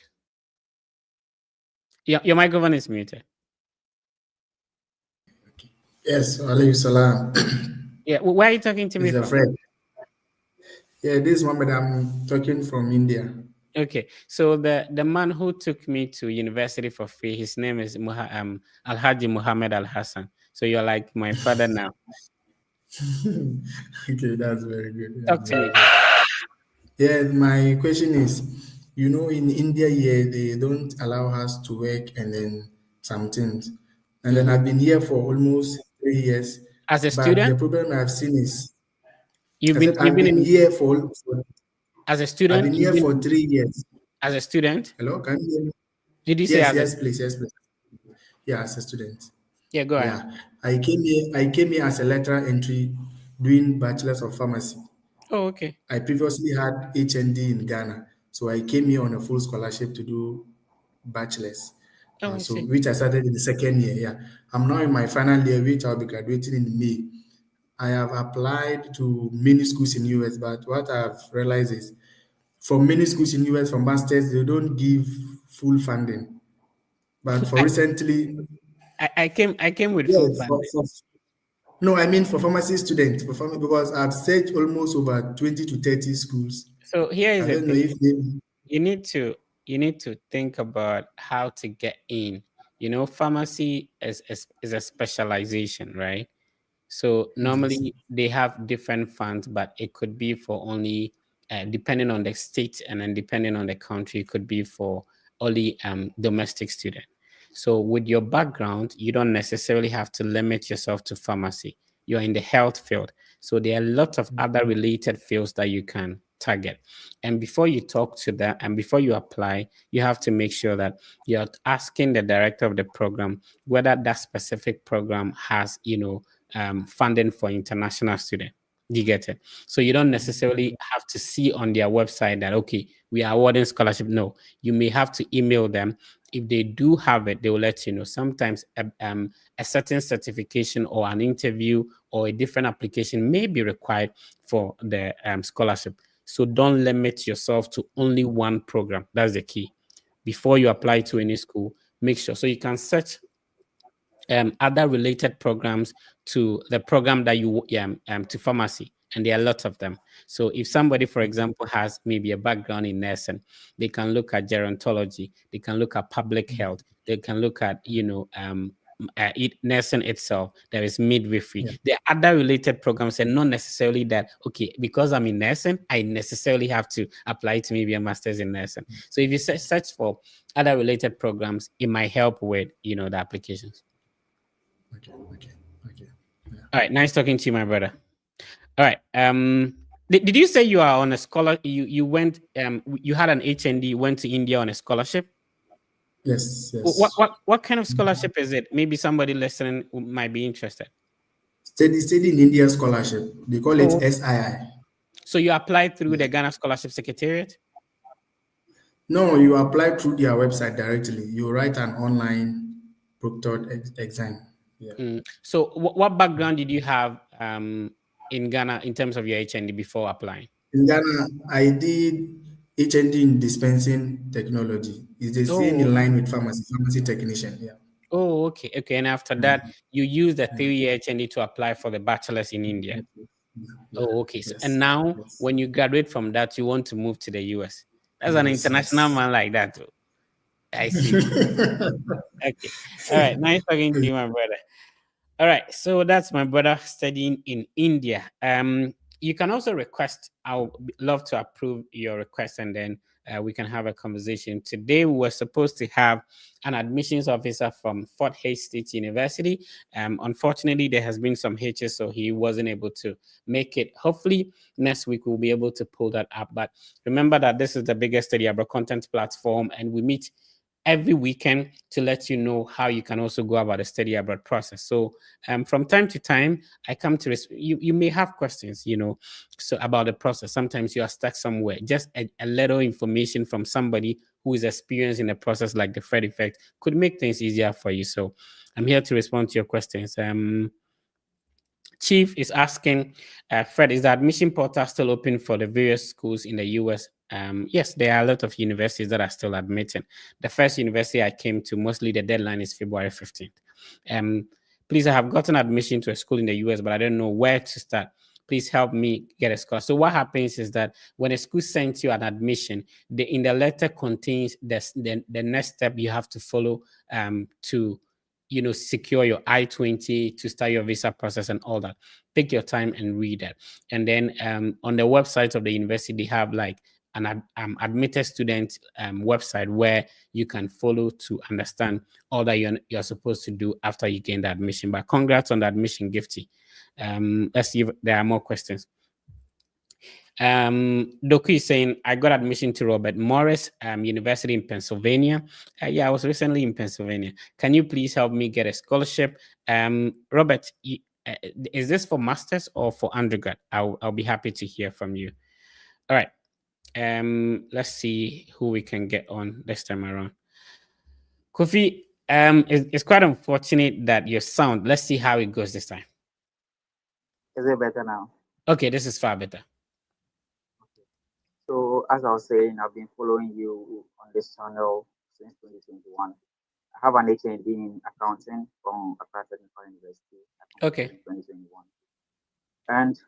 Your microphone is muted. Yes, alaykum salam. Yeah, where are you talking to me Mr. from? Fred. Yeah, this is Mohammed. I'm talking from India. Okay, so the man who took me to university for free, his name is Alhaji Muhammad Al Hassan. So you're like my father now. Okay, that's very good. Talk That's to very me. good. Yeah, my question is, in India here they don't allow us to work and then some things. And then Mhm. I've been here for almost 3 years. As a But the student, problem I've seen is you've I been said you've I've been been in here as a I've student, been you've here for been 3 years. as a student. Hello, can you hear me? Did you say Yes, as a yes, please, yes, please. Yeah, as a student. yeah? Go ahead. Yeah. I came here as a lateral entry doing bachelor's of pharmacy. Oh, okay. I previously had HND in Ghana, so I came here on a full scholarship to do bachelor's. Oh, I So see. which I started in the second year. Yeah, I'm now in my final year, which I'll be graduating in May. I have applied to many schools in US, but what I've realized is for many schools in US for masters, they don't give full funding. But for I, recently, I came with yeah, full funding. no, I mean for pharmacy students, because I've searched almost over 20 to 30 schools. So here is I the don't know thing. if they, You need to think about how to get in. Pharmacy is a specialization, right? So yes. normally they have different funds, but it could be for only, depending on the state and then depending on the country, it could be for only domestic student. So with your background, you don't necessarily have to limit yourself to pharmacy. You're in the health field. So there are a lot of other related fields that you can target. And before you talk to that and before you apply, you have to make sure that you're asking the director of the program whether that specific program has, funding for international students. You get it? So you don't necessarily have to see on their website that, okay, we are awarding scholarship. No, you may have to email them. If they do have it, they will let you know. Sometimes a certain certification or an interview or a different application may be required for the scholarship. So don't limit yourself to only one program. That's the key. Before you apply to any school, make sure. So you can search other related programs to the program that you to pharmacy, and there are lots of them. So if somebody, for example, has maybe a background in nursing, they can look at gerontology, they can look at public health, they can look at nursing itself. There is midwifery. Yeah. There are other related programs, and not necessarily that, okay, because I'm in nursing I necessarily have to apply to maybe a master's in nursing. So if you search for other related programs, it might help with the applications. Okay. Okay. Yeah. All right, nice talking to you, my brother. All right. Did you say you are on a scholar? You went you had an HND, went to India on a scholarship? Yes. What Yes. what what kind of scholarship is it? Maybe somebody listening might be interested. Study in India scholarship. They call it Oh, SII. so you applied through the Yeah. Ghana Scholarship Secretariat? No, you apply through their website directly. You write an online proctored exam. Yeah. So what background did you have in Ghana in terms of your HND before applying? In Ghana, I did HND in dispensing technology. It's the same Oh, in line with pharmacy technician. Yeah. oh, okay, okay. And after that, you used the 3-year HND to apply for the bachelor's in India. Yeah. Oh, okay. So, and Yes. now Yes. when you graduate from that, you want to move to the US. That's an Yes. international Yes. man like that, too. I see. Okay. All right. Nice talking to you, my brother. All right. So that's my brother studying in India. You can also request. Love to approve your request, and then we can have a conversation. Today we were supposed to have an admissions officer from Fort Hays State University. Unfortunately, there has been some hitches, so he wasn't able to make it. Hopefully, next week we'll be able to pull that up. But remember that this is the biggest study abroad content platform, and we meet every weekend to let you know how you can also go about the study abroad process. So from time to time, I come to you may have questions, so about the process. Sometimes you are stuck somewhere. Just a little information from somebody who is experienced in the process, like the Fred effect, could make things easier for you. So I'm here to respond to your questions. Chief is asking, Fred, is the admission portal still open for the various schools in the US? Yes, there are a lot of universities that are still admitting. The first university I came to, mostly the deadline is February 15th. Please, I have gotten admission to a school in the US, but I don't know where to start. Please help me get a scholar. So what happens is that when a school sends you an admission, in the letter contains the next step you have to follow to secure your I-20 to start your visa process and all that. Take your time and read it. And then on the website of the university, they have like an admitted student website where you can follow to understand all that you're supposed to do after you gain the admission. But congrats on the admission, Gifty. Let's see if there are more questions. Doku is saying, I got admission to Robert Morris University in Pennsylvania. Yeah, I was recently in Pennsylvania. Can you please help me get a scholarship? Robert, is this for master's or for undergrad? I'll be happy to hear from you. All right. Let's see who we can get on this time around. Kofi, it's quite unfortunate that your sound. Let's see how it goes this time. Is it better now? Okay, this is far better. So as I was saying, I've been following you on this channel since 2021. I have an HND in accounting from Accra Technical University. Okay. 2021. And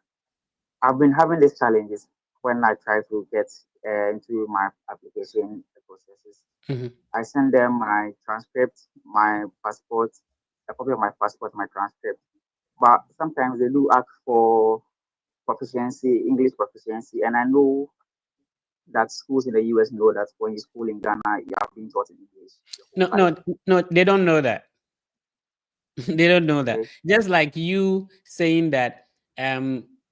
I've been having these challenges when I try to get into my application processes. Mm-hmm. I send them my transcript, my passport, a copy of my passport, my transcript. But sometimes they do ask for proficiency, English proficiency, and I know that schools in the US know that when you school in Ghana, you have been taught in English. No, they don't know that. They don't know that. Okay. Just like you saying that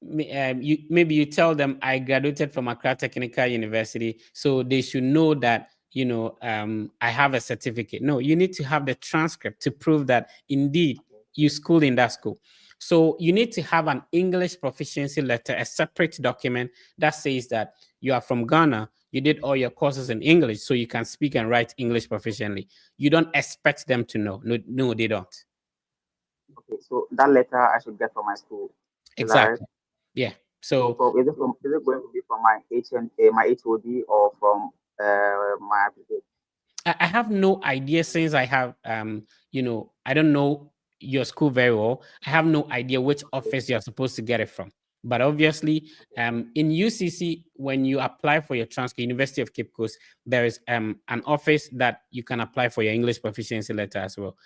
maybe you tell them I graduated from Accra Technical University, so they should know that I have a certificate. No, you need to have the transcript to prove that indeed you schooled in that school. So you need to have an English proficiency letter, a separate document that says that you are from Ghana, you did all your courses in English, so you can speak and write English proficiently. You don't expect them to know. No, they don't. Okay, so that letter I should get from my school. Exactly. Right? Yeah. So is it going to be from my my HOD or from my application? I have no idea since I have I don't know your school very well. I have no idea which office you're supposed to get it from. But obviously, in UCC, when you apply for your transfer, University of Cape Coast, there is an office that you can apply for your English proficiency letter as well.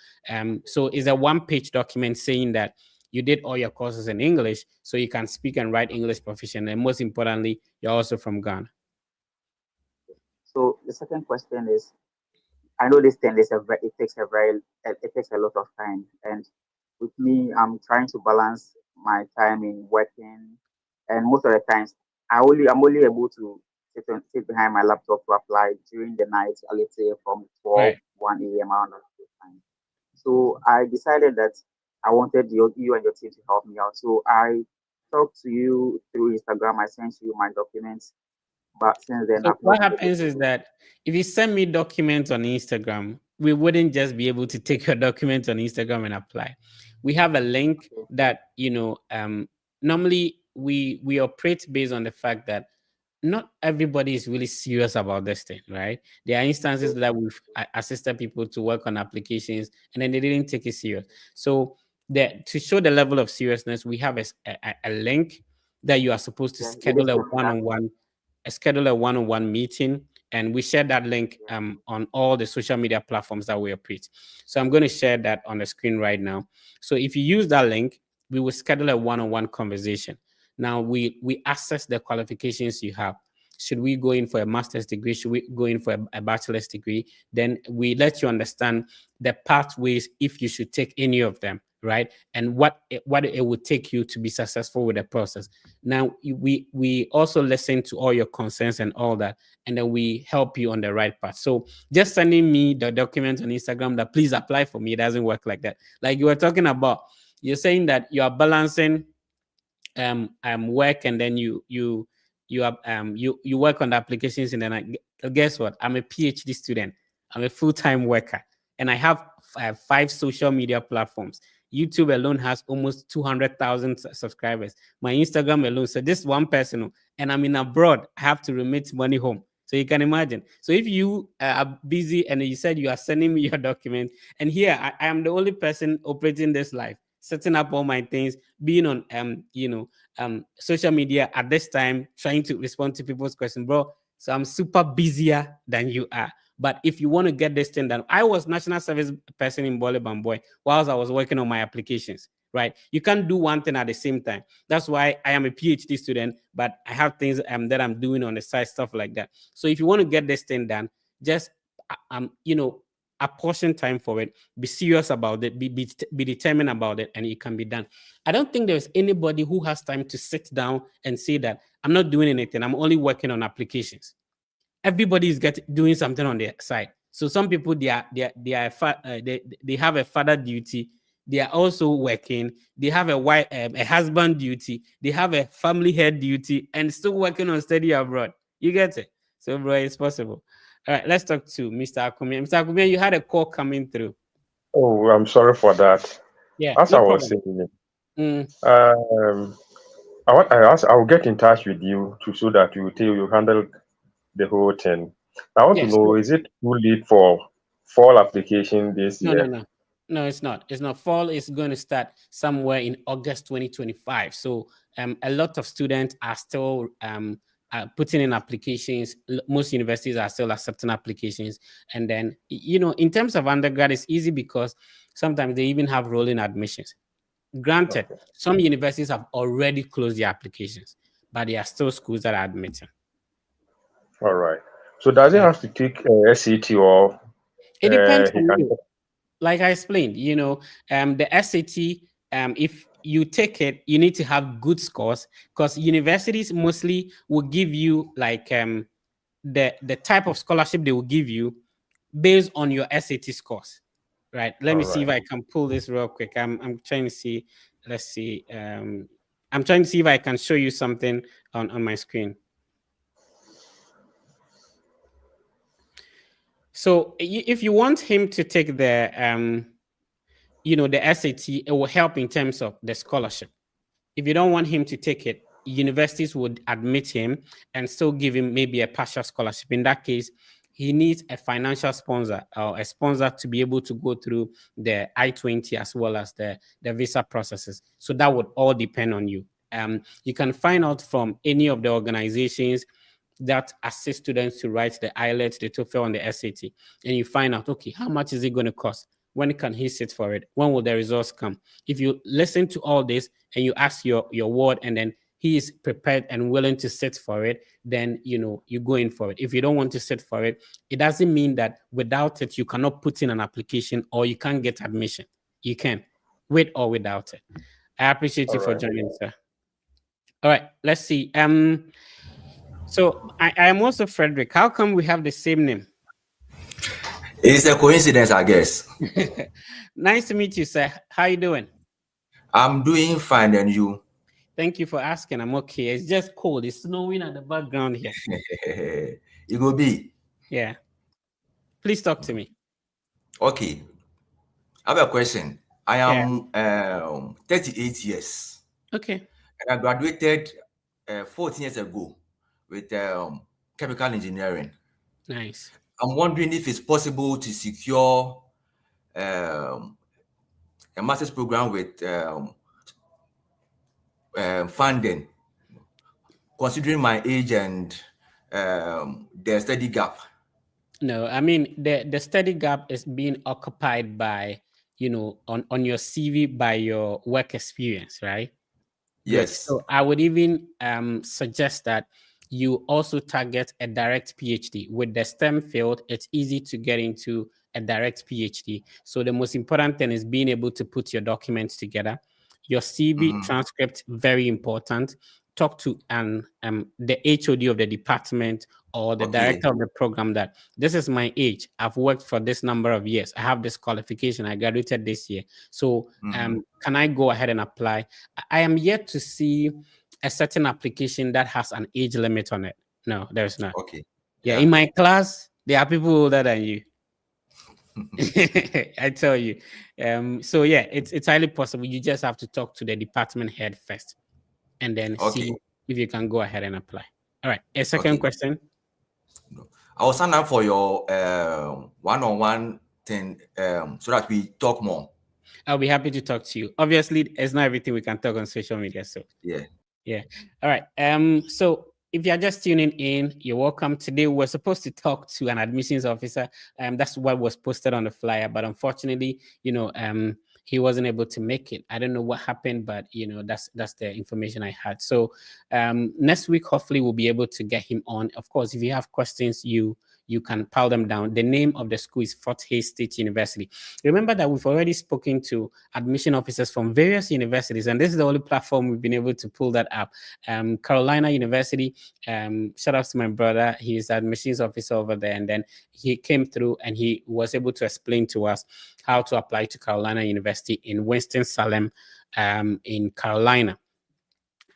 So it's a one-page document saying that you did all your courses in English, so you can speak and write English proficiently. And most importantly, you're also from Ghana. So the second question is, I know this thing it takes a lot of time, and with me, I'm trying to balance my time in working, and most of the times, I'm only able to sit behind my laptop to apply during the night, let's say from 12, Right. 1 a.m. around that time. So I decided that I wanted you and your team to help me out. So I talked to you through Instagram. I sent you my documents, but since then So I've not what been able happens is to. that if you send me documents on Instagram, we wouldn't just be able to take your documents on Instagram and apply. We have a link that normally we operate based on the fact that not everybody is really serious about this thing, right? There are instances that we've assisted people to work on applications and then they didn't take it serious. So to show the level of seriousness, we have a link that you are supposed to schedule a one-on-one meeting, and we share that link on all the social media platforms that we operate. So I'm going to share that on the screen right now. So if you use that link, we will schedule a one-on-one conversation. Now we assess the qualifications you have. Should we go in for a master's degree? Should we go in for a bachelor's degree? Then we let you understand the pathways if you should take any of them, right? And what it would take you to be successful with the process. Now we also listen to all your concerns and all that, and then we help you on the right path. So just sending me the document on Instagram that please apply for me, it doesn't work like that. Like you were talking about, you're saying that you are balancing work, and then you work on the applications, and then guess what? I'm a PhD student. I'm a full-time worker, and I have 5 social media platforms. YouTube alone has almost 200,000 subscribers. My Instagram alone. So this one person, and I'm in abroad. I have to remit money home. So you can imagine. So if you are busy and you said you are sending me your document, and here I am the only person operating this life, setting up all my things, being on social media at this time, trying to respond to people's questions, bro. So I'm super busier than you are. But if you want to get this thing done, I was national service person in Bole Bamboy whilst I was working on my applications, right? You can't do one thing at the same time. That's why I am a PhD student, but I have things that I'm doing on the side, stuff like that. So if you want to get this thing done, just apportion time for it, be serious about it, be determined about it, and it can be done. I don't think there's anybody who has time to sit down and say that I'm not doing anything, I'm only working on applications. Everybody is doing something on their side. So some people they have a father duty, they are also working, they have a wife, a husband duty, they have a family head duty, and still working on study abroad. You get it? So bro, it's possible. All right, let's talk to Mr. Akumia. Mr. Akumia, you had a call coming through. Oh, I'm sorry for that. Yeah, As no I was problem. saying, Mm, I will get in touch with you so that you handle the whole thing. I want to yes. know, is it too late for fall application this No, no, year? no. No, it's not. It's not. Fall is going to start somewhere in August 2025. So a lot of students are still putting in applications. Most universities are still accepting applications. And then, in terms of undergrad, it's easy because sometimes they even have rolling admissions. Granted, Okay. some universities have already closed their applications, but there are still schools that are admitting. All right. So does it Uh, have to take SAT or it depends he on can? you. Like I explained, the SAT, if you take it, you need to have good scores because universities mostly will give you like the type of scholarship they will give you based on your SAT scores, right? Let All me see if right. I can pull this real quick. I'm trying to see. Let's see. I'm trying to see if I can show you something on my screen. So if you want him to take the the SAT, it will help in terms of the scholarship. If you don't want him to take it, universities would admit him and still give him maybe a partial scholarship. In that case, he needs a financial sponsor or a sponsor to be able to go through the I-20 as well as the visa processes. So that would all depend on you. You can find out from any of the organizations that assist students to write the IELTS, the TOEFL, and the SAT, and you find out, okay, how much is it going to cost? When can he sit for it? When will the results come? If you listen to all this and you ask your word, and then he is prepared and willing to sit for it, then you go in for it. If you don't want to sit for it, it doesn't mean that without it you cannot put in an application or you can't get admission. You can, with or without it. I appreciate All you for right. joining, sir. All right, let's see. So I am also Frederick. How come we have the same name? It's a coincidence, I guess. Nice to meet you, sir. How you doing? I'm doing fine, and you? Thank you for asking. I'm okay. It's just cold. It's snowing at the background here. It will be. Yeah. Please talk to me. Okay. I have a question. I Yeah. am 38 years. Okay. And I graduated 14 years ago with chemical engineering. Nice. I'm wondering if it's possible to secure a master's program with funding, considering my age and the study gap. No, I mean the study gap is being occupied by, on your CV by your work experience, right? Good. Yes. So I would even suggest that you also target a direct PhD. With the STEM field, it's easy to get into a direct PhD. So the most important thing is being able to put your documents together. Your CV transcript, very important. Talk to the HOD of the department or the Okay. director of the program that this is my age. I've worked for this number of years. I have this qualification. I graduated this year. So can I go ahead and apply? I am yet to see a certain application that has an age limit on it. No, there's not. Okay. Yeah, in my class, there are people older than you. I tell you. So yeah, it's highly possible. You just have to talk to the department head first and then see Okay. if you can go ahead and apply. All right. A second Okay. question. I will sign up for your one-on-one thing so that we talk more. I'll be happy to talk to you. Obviously, it's not everything we can talk on social media. So Yeah. yeah. All right. So if you're just tuning in, you're welcome. Today we're supposed to talk to an admissions officer. That's what was posted on the flyer, but unfortunately, he wasn't able to make it. I don't know what happened, but that's the information I had. So next week, hopefully, we'll be able to get him on. Of course, if you have questions, you can pile them down. The name of the school is Fort Hays State University. Remember that we've already spoken to admission officers from various universities, and this is the only platform we've been able to pull that up. Carolina University, shout out to my brother. He's admissions officer over there, and then he came through and he was able to explain to us how to apply to Carolina University in Winston-Salem, in Carolina.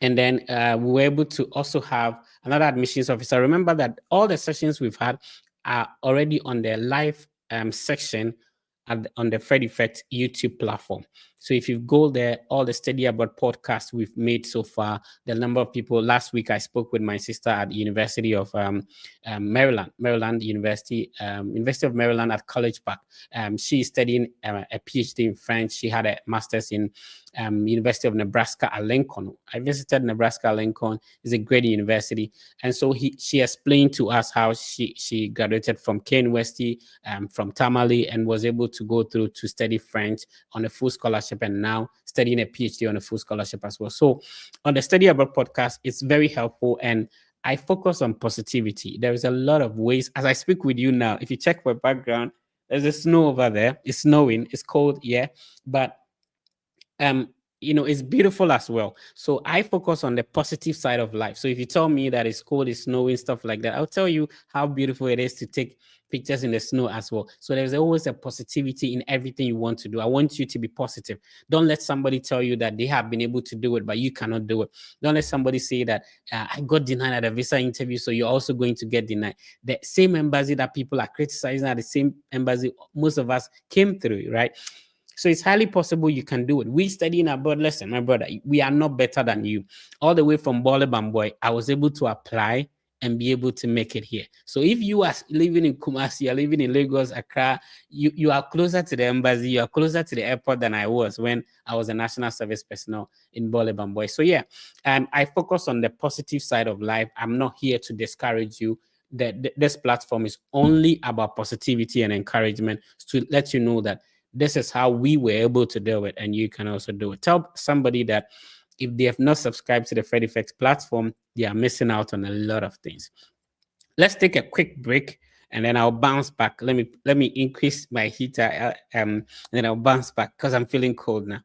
And then we were able to also have another admissions officer. Remember that all the sessions we've had are already on the live section on the Fred Effect YouTube platform. So if you go there, all the Study Abroad podcasts we've made so far, the number of people. Last week I spoke with my sister at the University of Maryland University, University of Maryland at College Park. She's studying a PhD in French. She had a master's in University of Nebraska at Lincoln. I visited Nebraska at Lincoln. It's a great university. And so she explained to us how she graduated from K University, from Tamale, and was able to go through to study French on a full scholarship, and now studying a PhD on a full scholarship as well. So on the Study Abroad podcast, it's very helpful, and I focus on positivity. There is a lot of ways. As I speak with you now, if you check my background, there's a snow over there. It's snowing. It's cold, yeah, but it's beautiful as well. So I focus on the positive side of life. So if you tell me that it's cold, it's snowing, stuff like that, I'll tell you how beautiful it is to take pictures in the snow as well. So there's always a positivity in everything you want to do. I want you to be positive. Don't let somebody tell you that they have been able to do it, but you cannot do it. Don't let somebody say that I got denied at a visa interview, so you're also going to get denied. The same embassy that people are criticizing are the same embassy most of us came through, right? So it's highly possible you can do it. We study in abroad. Listen, my brother, we are not better than you. All the way from Bole Bamboy, I was able to apply and be able to make it here. So if you are living in Kumasi, you're living in Lagos, Accra, you are closer to the embassy, you are closer to the airport than I was when I was a national service personnel in Bole Bamboy. So yeah, I focus on the positive side of life. I'm not here to discourage you. This platform is only about positivity and encouragement to let you know that this is how we were able to do it, and you can also do it. Tell somebody that if they have not subscribed to the Fred Effects platform, they are missing out on a lot of things. Let's take a quick break, and then I'll bounce back. Let me increase my heater, and then I'll bounce back because I'm feeling cold now.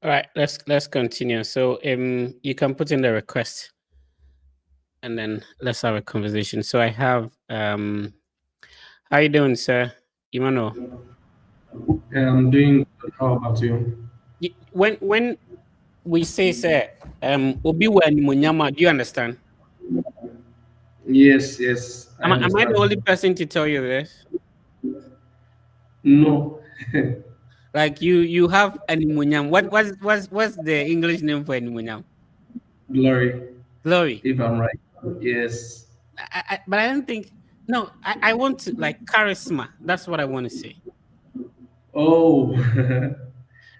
All right, let's continue. So you can put in the request and then let's have a conversation. So I have how you doing, sir? Imano. Yeah, I'm doing good. How about you? When we say sir, obi wa animuonyam a, do you understand? Yes, yes, I Am I the only understand. person to tell you this? No, Like you have animuonyam. What's the English name for animuonyam? glory, Glory. if I'm right. Yes. But I don't think. No, I want to like charisma. That's what I want to say. Oh,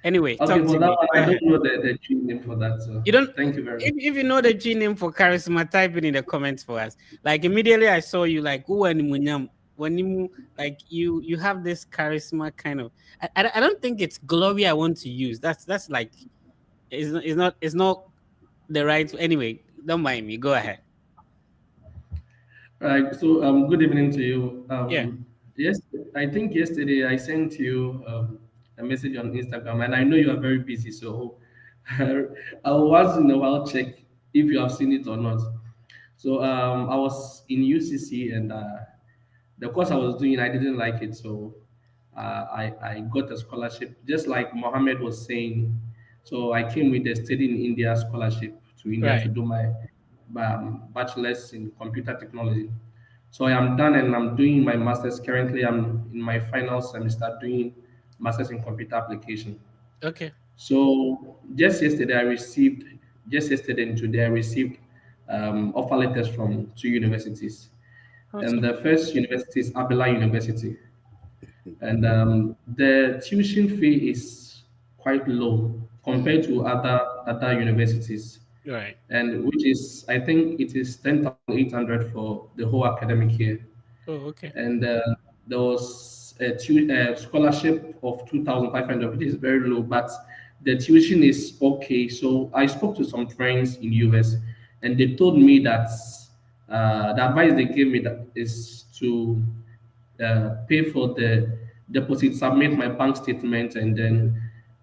Anyway, okay, talk for to that me. one, Go I ahead. don't know the true name for that. So You don't. thank you very much. If you know the G name for charisma, type it in the comments for us. Like immediately I saw you like who animuonyam. When you like you have this charisma kind of. I don't think it's glory I want to use. That's like it's not the right. Anyway, don't mind me. Go ahead. Right. So, good evening to you. Yeah. Yes, I think yesterday I sent you a message on Instagram, and I know you are very busy. So, I'll once in a while check if you have seen it or not. So, I was in UCC, and the course I was doing, I didn't like it. So, I got a scholarship, just like Mohammed was saying. So, I came with a study in India scholarship to India to Right. do my bachelor's in computer technology. So I am done and I'm doing my master's. Currently, I'm in my final semester doing master's in computer application. Okay. So just yesterday and today, I received offer letters from two universities. And Awesome. the first university is Abela University. And the tuition fee is quite low Mm, compared to other universities, right. and which is I think it is 10,800 for the whole academic year. Oh, okay. And there was a scholarship of 2,500, which is very low, but the tuition is okay. So I spoke to some friends in US, and they told me that the advice they gave me that is to pay for the deposit, submit my bank statement, and then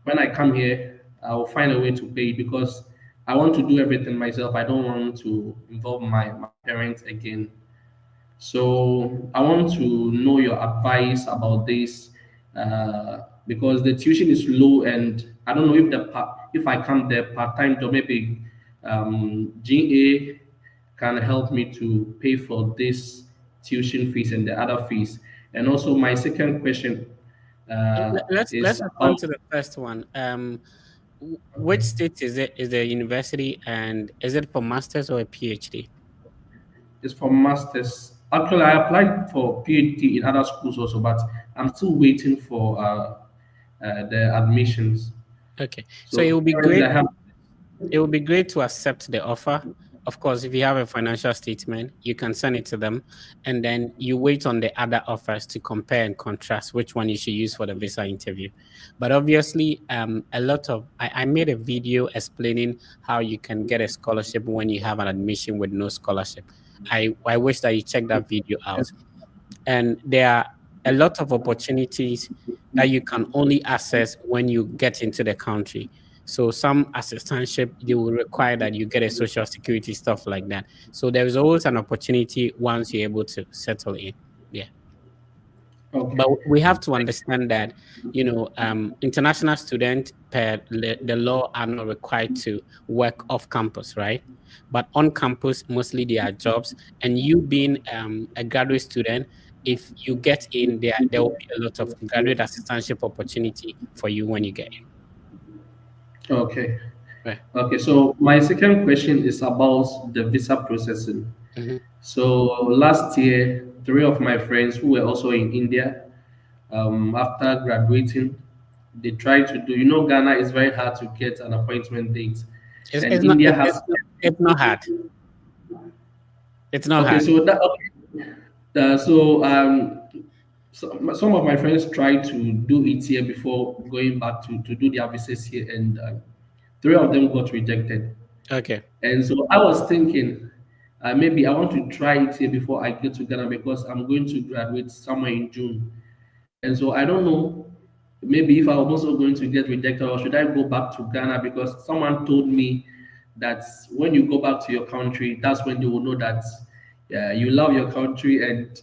when I come here, I'll find a way to pay because I want to do everything myself. I don't want to involve my parents again. So I want to know your advice about this because the tuition is low, and I don't know if if I come there part time job, maybe GA can help me to pay for this tuition fees and the other fees. And also, my second question Let's is respond about to the first one. Which state is it? Is the university and is it for masters or a PhD? is for masters. Actually, I applied for PhD in other schools also, but I'm still waiting for the admissions. Okay. So it So will be currently, great. I have. It would be great to accept the offer. Of course, if you have a financial statement, you can send it to them, and then you wait on the other offers to compare and contrast which one you should use for the visa interview. But obviously, a lot of I made a video explaining how you can get a scholarship when you have an admission with no scholarship. I wish that you check that video out. And there are a lot of opportunities that you can only access when you get into the country. So some assistantship, they will require that you get a social security, stuff like that. So there is always an opportunity once you're able to settle in. Yeah. Okay. But we have to understand that, international students the law are not required to work off campus, right? But on campus, mostly they are jobs. And you being a graduate student, if you get in there will be a lot of graduate assistantship opportunity for you when you get Okay. in. Right. Okay. So my second question is about the visa processing. Mhm. So last year, three of my friends who were also in India, after graduating, they tried to do. Ghana is very hard to get an appointment date, It's, and it's not India it, has. it's not hard. It's not Okay. hard. So that. Okay. Some of my friends tried to do it here before going back to do their visas here, and three of them got rejected. Okay. And so I was thinking, maybe I want to try it here before I get to Ghana because I'm going to graduate somewhere in June. And so I don't know maybe if I was also going to get rejected, or should I go back to Ghana? Because someone told me that when you go back to your country, that's when they will know that you love your country, and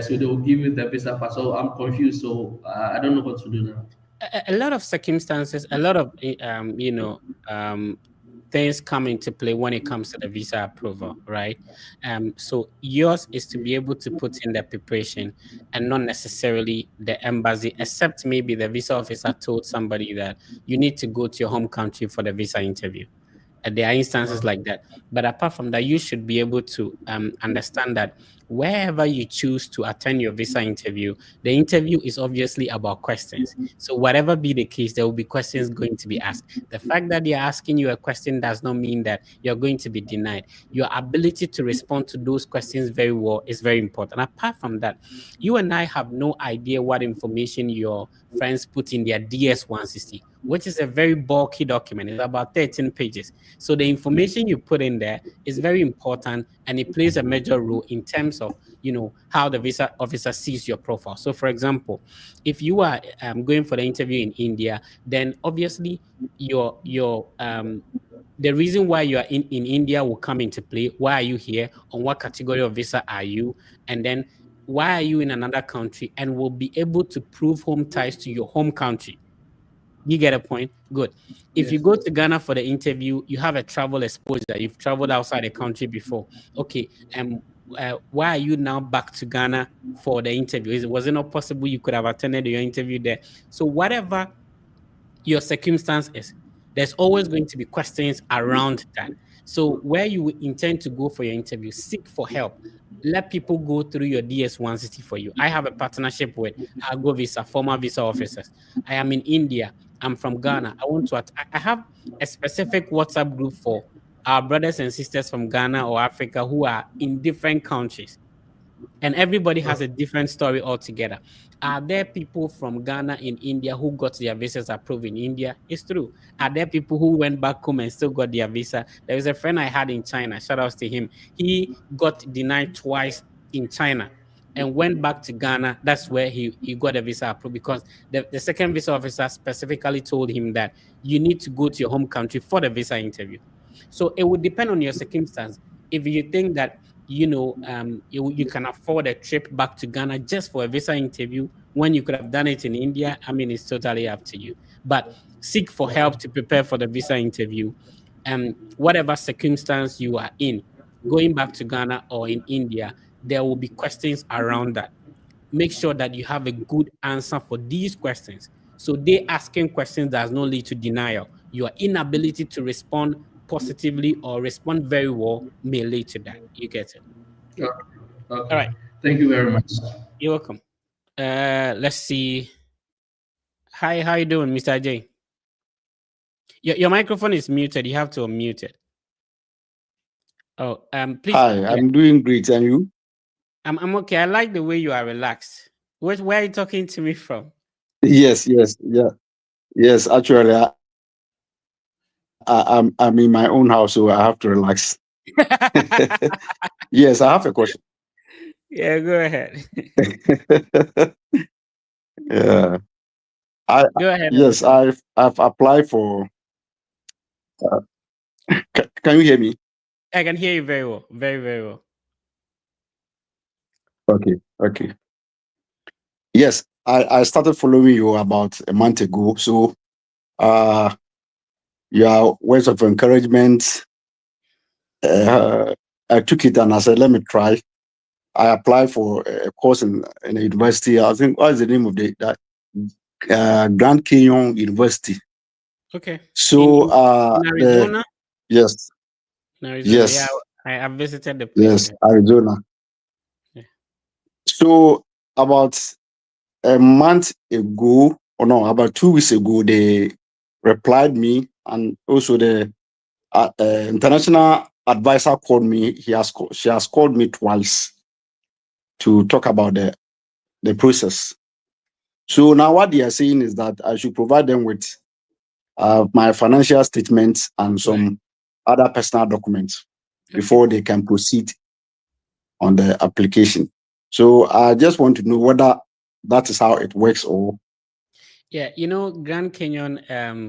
so they will give you the visa pass. So I'm confused. So I don't know what to do now. A lot of circumstances, a lot of things come into play when it comes to the visa approval, right? So yours is to be able to put in the preparation and not necessarily the embassy, except maybe the visa officer told somebody that you need to go to your home country for the visa interview. There are instances like that. But apart from that, you should be able to understand that wherever you choose to attend your visa interview, the interview is obviously about questions. So whatever be the case, there will be questions going to be asked. The fact that they're asking you a question does not mean that you're going to be denied. Your ability to respond to those questions very well is very important. Apart from that, you and I have no idea what information your friends put in their DS-160, which is a very bulky document. It's about 13 pages. So the information you put in there is very important, and it plays a major role in terms of how the visa officer sees your profile. So, for example, if you are going for the interview in India, then obviously your the reason why you are in India will come into play. Why are you here? On what category of visa are you? And then why are you in another country? And will be able to prove home ties to your home country. You get a point? Good. If you Yes. go to Ghana for the interview, you have a travel exposure. You've traveled outside the country before. Okay. And why are you now back to Ghana for the interview? Was it not possible you could have attended your interview there? So whatever your circumstance is, there's always going to be questions around that. So where you intend to go for your interview, seek for help. Let people go through your DS-160 for you. I have a partnership with Argo Visa, former visa officers. I am in India. I'm from Ghana. I have a specific WhatsApp group for our brothers and sisters from Ghana or Africa who are in different countries, and everybody has a different story altogether. Are there people from Ghana in India who got their visas approved in India? It's true. Are there people who went back home and still got their visa? There was a friend I had in China. Shout outs to him. He got denied twice in China and went back to Ghana. That's where he got a visa approved, because the second visa officer specifically told him that you need to go to your home country for the visa interview. So it would depend on your circumstance. If you think that you can afford a trip back to Ghana just for a visa interview when you could have done it in India, I mean, it's totally up to you. But seek for help to prepare for the visa interview. Whatever circumstance you are in, going back to Ghana or in India, there will be questions around that. Make sure that you have a good answer for these questions. So they asking questions does not lead to denial. Your inability to respond positively or respond very well may lead to that. You get it? Okay. All Okay. right. Thank you very much. You're welcome. Let's see. Hi, how you doing, Mr. J? Your microphone is muted. You have to unmute it. Oh, please. Hi, Yeah, I'm doing great. And you? I'm okay. I like the way you are relaxed. Where are you talking to me from? Yes, yes, yeah, yes. Actually, I'm in my own house, so I have to relax. Yes, I have a question. Yeah, go ahead. Yeah, I Go ahead and yes, listen. I've applied for. Uh, can you hear me? I can hear you very well. Very, very well. Okay, okay. Yes, I started following you about a month ago. So, uh, your words of encouragement, I took it and I said, let me try. I applied for a course in a university. I think what is the name of that Grand Canyon University. Okay. So In Arizona? yes, In Arizona, yeah. yes, I have visited the place. yes, Arizona. Yeah. So about a month ago, or no, about 2 weeks ago, they replied me, and also the international advisor called me. She has called me twice to talk about the process. So now what they are saying is that I should provide them with my financial statements and some other personal documents before they can proceed on the application. So I just want to know whether that is how it works or. Yeah, Grand Canyon,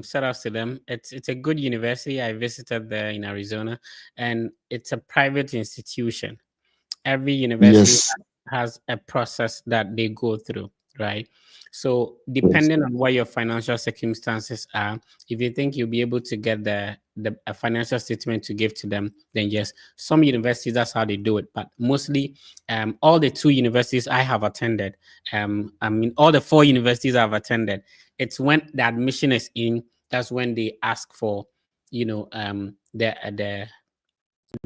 shout outs to them. It's a good university. I visited there in Arizona, and it's a private institution. Every university Yes. has a process that they go through, right? So Yes. depending on what your financial circumstances are, if you think you'll be able to get the a financial statement to give to them, then yes. Some universities, that's how they do it, but mostly, all the two universities I have attended, I mean all the four universities I've attended, it's when the admission is in, that's when they ask for,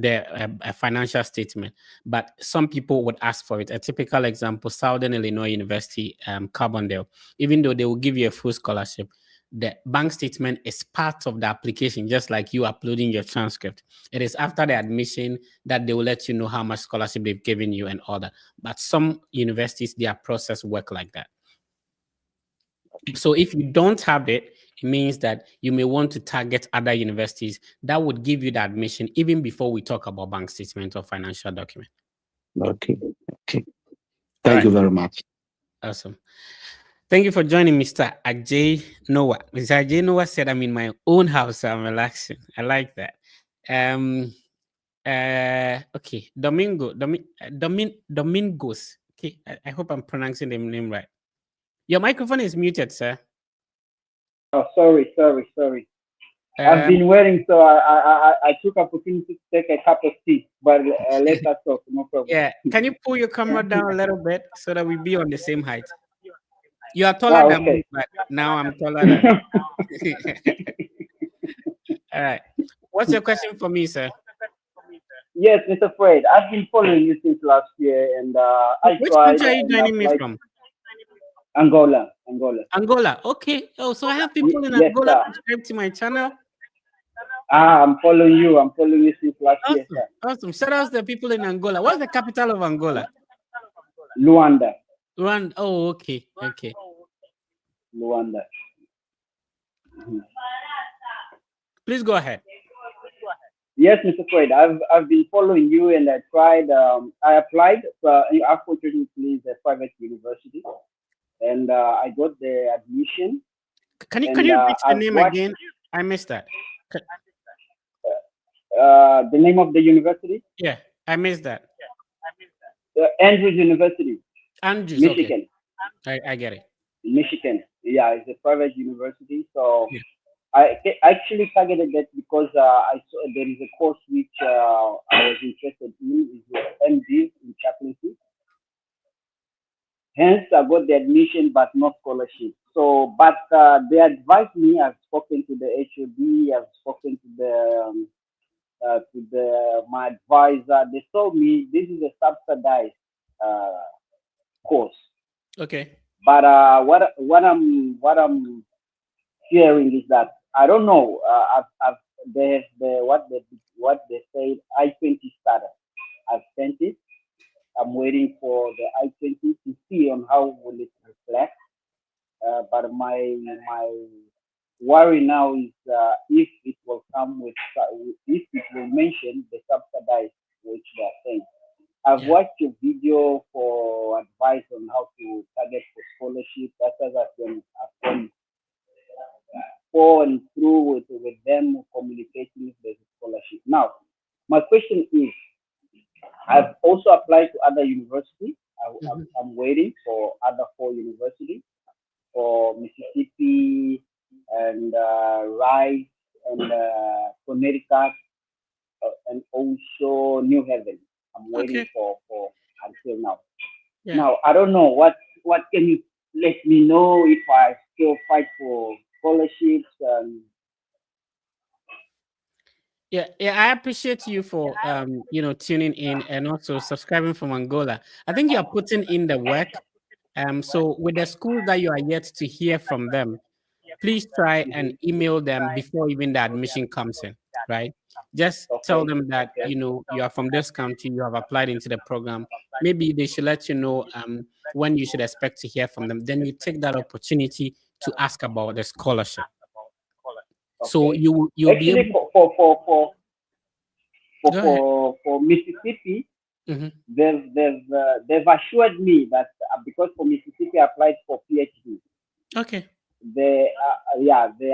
a financial statement. But some people would ask for it. A typical example: Southern Illinois University, Carbondale. Even though they will give you a full scholarship, the bank statement is part of the application, just like you uploading your transcript. It is after the admission that they will let you know how much scholarship they've given you and all that. But some universities, their process work like that. So if you don't have it, it means that you may want to target other universities that would give you the admission even before we talk about bank statement or financial document. Okay. Okay. All Thank right. you very much. Awesome. Thank you for joining, Mr. Ajay Noah. Mr. Ajay Noah said, I'm in my own house, so I'm relaxing. I like that. Okay. Domingos. Okay. I hope I'm pronouncing the name right. Your microphone is muted, sir. Oh, sorry. I've Um, been waiting, so I took opportunity to take a cup of tea. But let us talk, no problem. Yeah. Can you pull your camera down a little bit so that we be on the same height? You are taller Ah, than me, okay. but now I'm taller than you. All right. What's your question for me, sir? Yes, Mr. Fred, I've been following you since last year, and I Which tried country are you and joining me applied from? Angola. Angola. Okay. Oh, so I have people in Yes, Angola sir. subscribe to my channel. I'm following you. I'm following you since last year, Awesome. sir. Awesome. Shout out to the people in Angola. What's the capital of Angola? Luanda. Rwanda. Oh, okay. Okay. Luanda. Mhm. Please go ahead. Yes, Mr. Fred, I've been following you, and I tried. I applied. Unfortunately, it's a private university, and I got the admission, Can and you repeat the I've name watched again? I missed that. the name of the university, Yeah, I missed that. Andrews University, Andrews. Okay. Michigan. I get it. Michigan. Yeah, it's a private university. So Yeah. actually targeted that because I saw there is a course which I was interested in, is MD in chaplaincy. Hence, I got the admission, but no scholarship. So, but they advised me. I've spoken to the HOD. I've spoken to the my advisor. They told me this is a subsidized uh, course. Okay. But what I'm hearing is that I don't know. What they said I-20 started. I've sent it. I'm waiting for the I-20 to see on how will it reflect. But my worry now is if it will come with if it will mention the subsidized which they are saying. I've Yeah. watched a video for advice on how to target for scholarship. That's as I've gone and through with them communicating with the scholarship. Now, my question is, I've also applied to other universities. Mhm. I'm waiting for other four universities for Mississippi and Rice and Connecticut and also New Haven. I'm waiting Okay. for until now. Yeah. Now I don't know what can you let me know if I still fight for scholarships and Yeah, I appreciate you for tuning in and also subscribing from Angola. I think you are putting in the work. So with the schools that you are yet to hear from them, please try and email them before even the admission comes in, right? Just tell okay, them that okay, you are from this country, you have applied into the program. Maybe they should let you know when you should expect to hear from them. Then you take that opportunity to ask about the scholarship. So okay. you'll be Actually, able. Go ahead. for Mississippi, Mhm. they've assured me that because for Mississippi I applied for PhD. Okay. they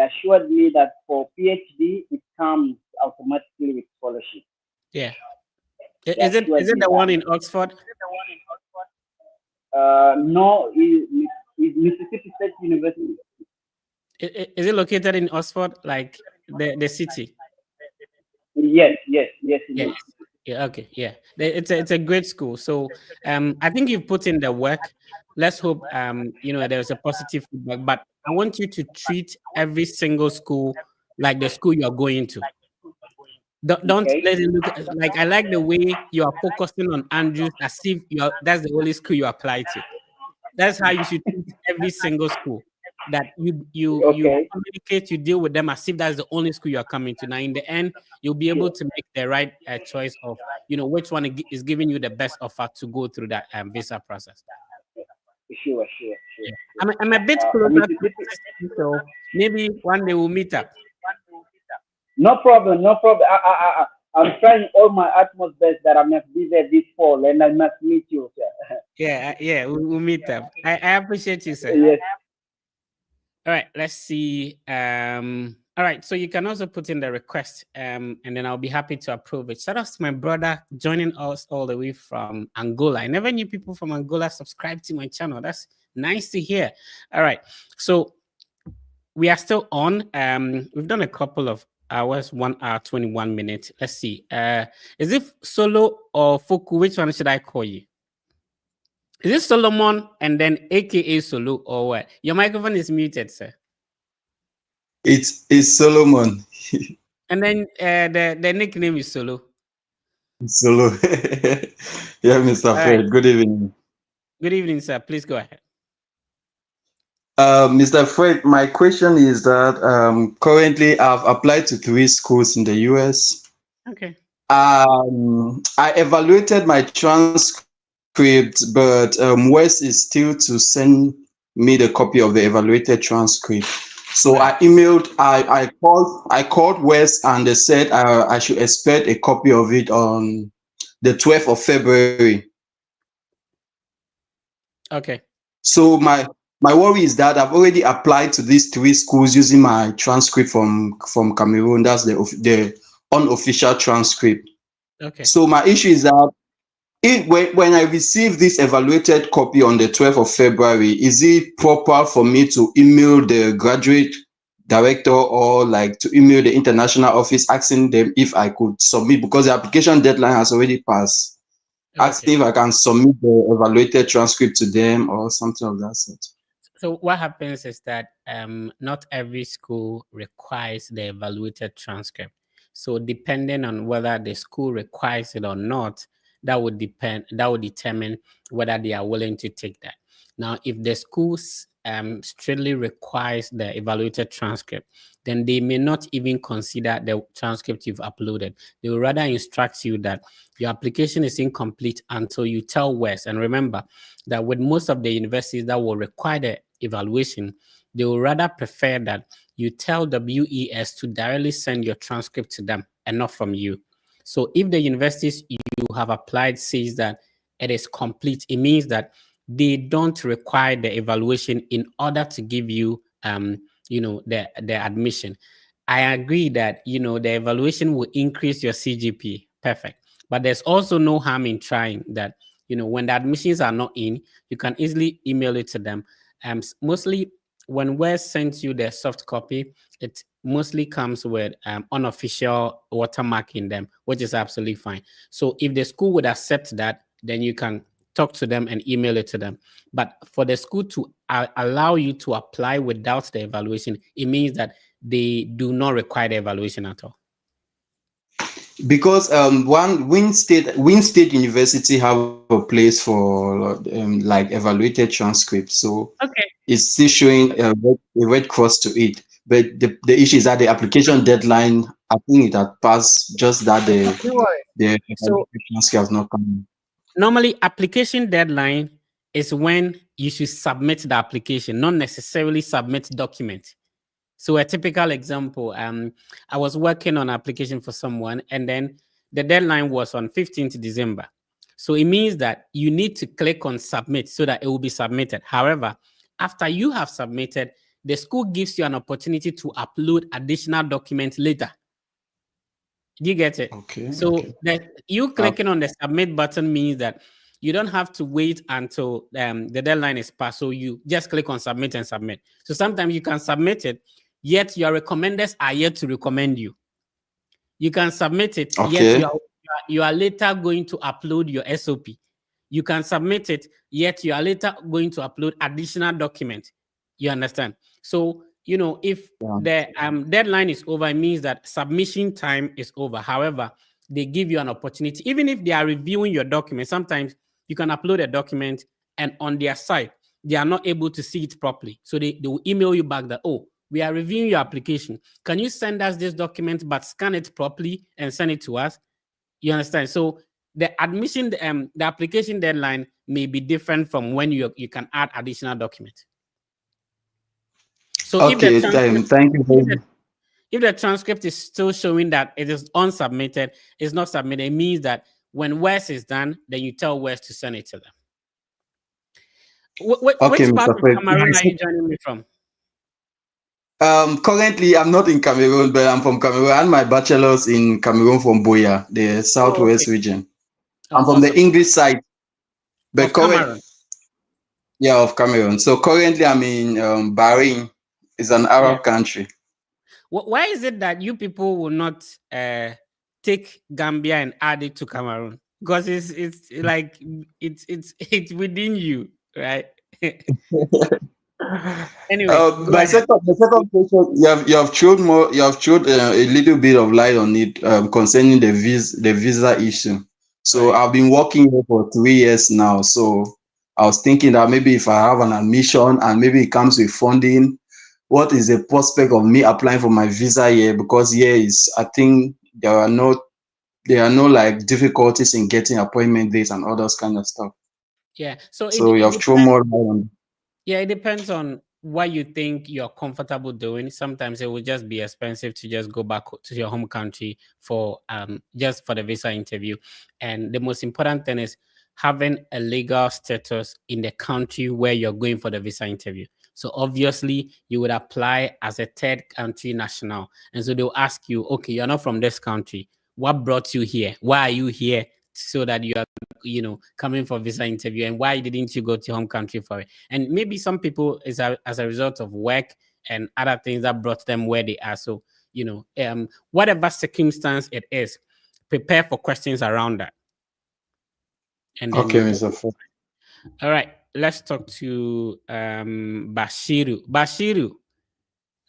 assured me that for PhD it comes automatically with scholarship. Yeah. They Is assured it me the that. one in Oxford? No, is Mississippi State University. Is it located in Oxford, like the city? Yes, it Yes. is. Yeah. Okay. Yeah. It's a great school. So I think you've put in the work. Let's hope there's a positive feedback. But I want you to treat every single school like the school you're going to. Don't Okay. let it look like, I like the way you are focusing on Andrews as if that's the only school you apply to. That's how you should treat every single school. That you Okay. communicate, you deal with them as if that's the only school you are coming to. Now, in the end, you'll be able Sure. to make the right choice of which one is giving you the best offer to go through that visa process. Sure. Yeah. I'm a bit closer to Mississippi. Mississippi, so maybe one day we'll meet up. No problem, no problem. I'm trying all my utmost best that I must be there this fall and I must meet you, sir. Yeah, we'll meet up. I appreciate you, sir. Yes. All right, let's see. All right, so you can also put in the request, and then I'll be happy to approve it. Shout out to my brother joining us all the way from Angola. I never knew people from Angola subscribe to my channel. That's nice to hear. All right, so we are still on. We've done a couple of hours, 1 hour, 21 minutes. Let's see. Is it Solo or Foku? Which one should I call you? Is it Solomon and then AKA Solo or what? Your microphone is muted, sir. It's Solomon. And then the nickname is Solo. Solo. Yeah, Mr. All right. Fred. Good evening. Good evening, sir. Please go ahead. Mr. Fred, my question is that currently I've applied to 3 schools in the US. Okay. I evaluated my transcript, but Wes is still to send me the copy of the evaluated transcript. So I emailed, I called Wes, and they said I should expect a copy of it on the 12th of February. Okay. So my worry is that I've already applied to these 3 schools using my transcript from Cameroon. That's the unofficial transcript. Okay. So my issue is that when I receive this evaluated copy on the 12th of February, is it proper for me to email the graduate director or like to email the international office asking them if I could submit, because the application deadline has already passed, asking if I can submit the evaluated transcript to them or something of that sort? So what happens is that not every school requires the evaluated transcript. So depending on whether the school requires it or not, that would determine whether they are willing to take that. Now, if the schools strictly requires the evaluated transcript, then they may not even consider the transcript you've uploaded. They will rather instruct you that your application is incomplete until you tell Wes. And remember that with most of the universities that will require the evaluation, they will rather prefer that you tell WES to directly send your transcript to them and not from you. So if the universities you have applied says that it is complete, it means that they don't require the evaluation in order to give you the admission. I agree that the evaluation will increase your CGP. Perfect. But there's also no harm in trying that. When the admissions are not in, you can easily email it to them. Mostly when Wes sends you the soft copy, it mostly comes with unofficial watermark in them, which is absolutely fine. So if the school would accept that, then you can talk to them and email it to them. But for the school to allow you to apply without the evaluation, it means that they do not require the evaluation at all. Because Wayne State University have a place for like evaluated transcripts, so okay, it's still showing a red cross to it. But the issue is that the application deadline, I think it had passed, just that the So transcript has not come. normally application deadline is when you should submit the application, not necessarily submit document. So a typical example, I was working on an application for someone, and then the deadline was on 15th December. So it means that you need to click on submit so that it will be submitted. However, after you have submitted, the school gives you an opportunity to upload additional documents later. Do you get it? Okay. So Okay. that you clicking on the submit button means that you don't have to wait until the deadline is passed. So you just click on submit and submit. So sometimes you can submit it, yet your recommenders are yet to recommend you. You can submit it, yet Okay. you are later going to upload your SOP. You can submit it, yet you are later going to upload additional document. You understand? So, if Yeah. the deadline is over, it means that submission time is over. However, they give you an opportunity, even if they are reviewing your document. Sometimes you can upload a document and on their site, they are not able to see it properly. So they will email you back that, oh, we are reviewing your application. Can you send us this document, but scan it properly and send it to us? You understand? So the admission, the application deadline may be different from when you can add additional documents. So Okay. Thank you very much. if the transcript is still showing that it is unsubmitted, it's not submitted, it means that when Wes is done, then you tell Wes to send it to them. Okay, Which part Mr. of Fred. Cameroon are you joining me from? Currently, I'm not in Cameroon, but I'm from Cameroon. I had my bachelor's in Cameroon from Buea, the southwest region. Oh, I'm from awesome. the English side, but Of Cameroon. Yeah, of Cameroon. So currently, I'm in Bahrain. It's an Arab country. Why is it that you people will not take Gambia and add it to Cameroon? Because it's like it's within you, right? Anyway, go My ahead. second question, you have showed a little bit of light on it concerning the visa issue. So Right. I've been working here for 3 years now. So I was thinking that maybe if I have an admission and maybe it comes with funding, what is the prospect of me applying for my visa here? Because here is, I think there are no like difficulties in getting appointment dates and all those kind of stuff. Yeah. So So you it have thrown depends. more light on. Yeah, it depends on what you think you're comfortable doing. Sometimes it will just be expensive to just go back to your home country for just for the visa interview. And the most important thing is having a legal status in the country where you're going for the visa interview. So obviously you would apply as a third country national. And so they'll ask you, okay, you're not from this country. What brought you here? Why are you here? So that you are, coming for visa interview, and why didn't you go to your home country for it? And maybe some people is as a result of work and other things that brought them where they are. So, whatever circumstance it is, prepare for questions around that. And then Okay, you go. Mr. Ford. All right, let's talk to Bashiru. Bashiru,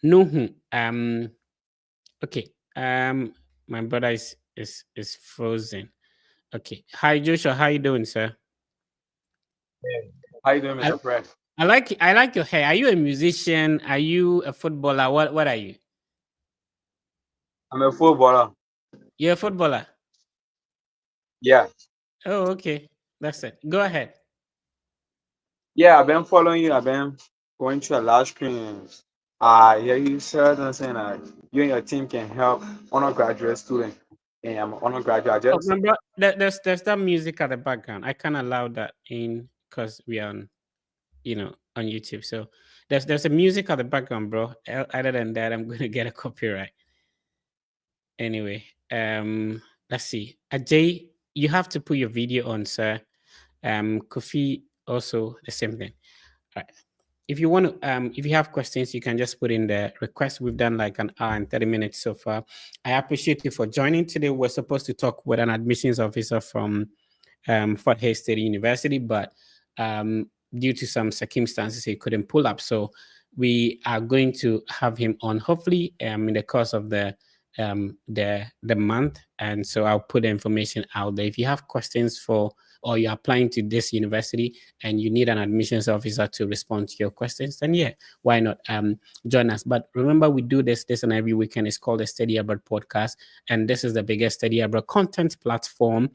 Nuhu. Okay. My brother is frozen. Okay. Hi Joshua, how you doing, sir? How you doing, Mr. Fred? I like your hair. Are you a musician? Are you a footballer? What are you? I'm a footballer. You're a footballer? Yeah. Oh, okay. That's it. Go ahead. Yeah, I've been following you. I've been going to a large screen. Yeah, you said saying you and your team can help undergraduate students. And I'm an undergraduate. I Oh, just my bro, there's that music at the background. I can't allow that in because we are on, on YouTube. So there's a music at the background, bro. Other than that, I'm gonna get a copyright. Anyway, let's see. Ajay, you have to put your video on, sir. Kofi also the same thing. All right. If you want to, if you have questions, you can just put in the request. We've done like an hour and 30 minutes so far. I appreciate you for joining today. We're supposed to talk with an admissions officer from Fort Hays State University, but due to some circumstances, he couldn't pull up. So we are going to have him on hopefully in the course of the month. And so I'll put the information out there. If you have questions for or you're applying to this university and you need an admissions officer to respond to your questions, then yeah, why not join us? But remember, we do this and every weekend. It's called the Study Abroad podcast, and this is the biggest study abroad content platform.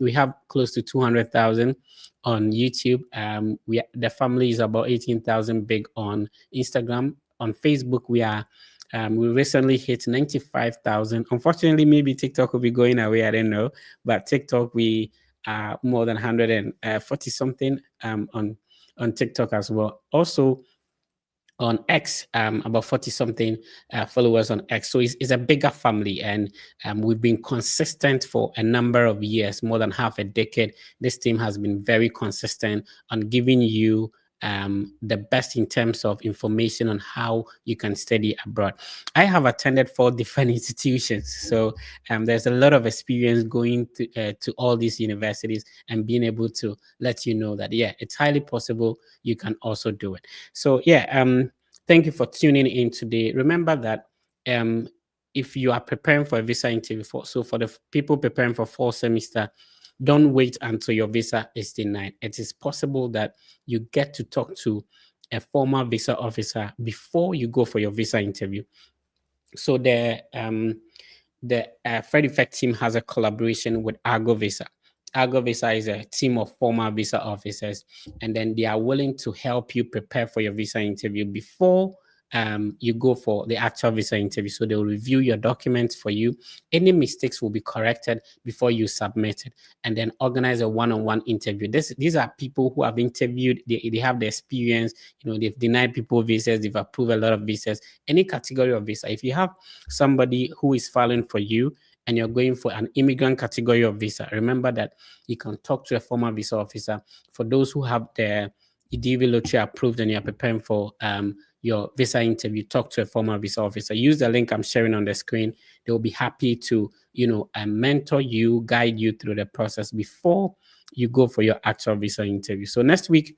We have close to 200,000 on YouTube. The family is about 18,000 big on Instagram. On Facebook, we recently hit 95,000. Unfortunately, maybe TikTok will be going away. I don't know, but TikTok we are more than 140 something on TikTok as well. Also, on X, about 40 something followers on X. So it's a bigger family, and we've been consistent for a number of years, more than half a decade. This team has been very consistent on giving you the best in terms of information on how you can study abroad. I have attended 4 different institutions, so there's a lot of experience going to all these universities and being able to let you know that, yeah, it's highly possible you can also do it. So yeah, thank you for tuning in today. Remember that if you are preparing for a visa interview, for the people preparing for fall semester, don't wait until your visa is denied. It is possible that you get to talk to a former visa officer before you go for your visa interview. So the Fred Effect team has a collaboration with Argo Visa. Argo Visa is a team of former visa officers, and then they are willing to help you prepare for your visa interview before you go for the actual visa interview. So they'll review your documents for you. Any mistakes will be corrected before you submit it, and then organize a one-on-one interview. These are people who have interviewed, they have the experience, they've denied people visas, they've approved a lot of visas, any category of visa. If you have somebody who is filing for you and you're going for an immigrant category of visa, remember that you can talk to a former visa officer. For those who have their EDV lottery approved and you're preparing for your visa interview, talk to a former visa officer. Use the link I'm sharing on the screen. They will be happy to, mentor you, guide you through the process before you go for your actual visa interview. So next week,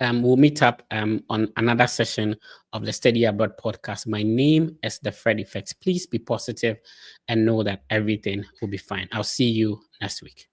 we'll meet up on another session of the Study Abroad podcast. My name is The Fred Effect. Please be positive and know that everything will be fine. I'll see you next week.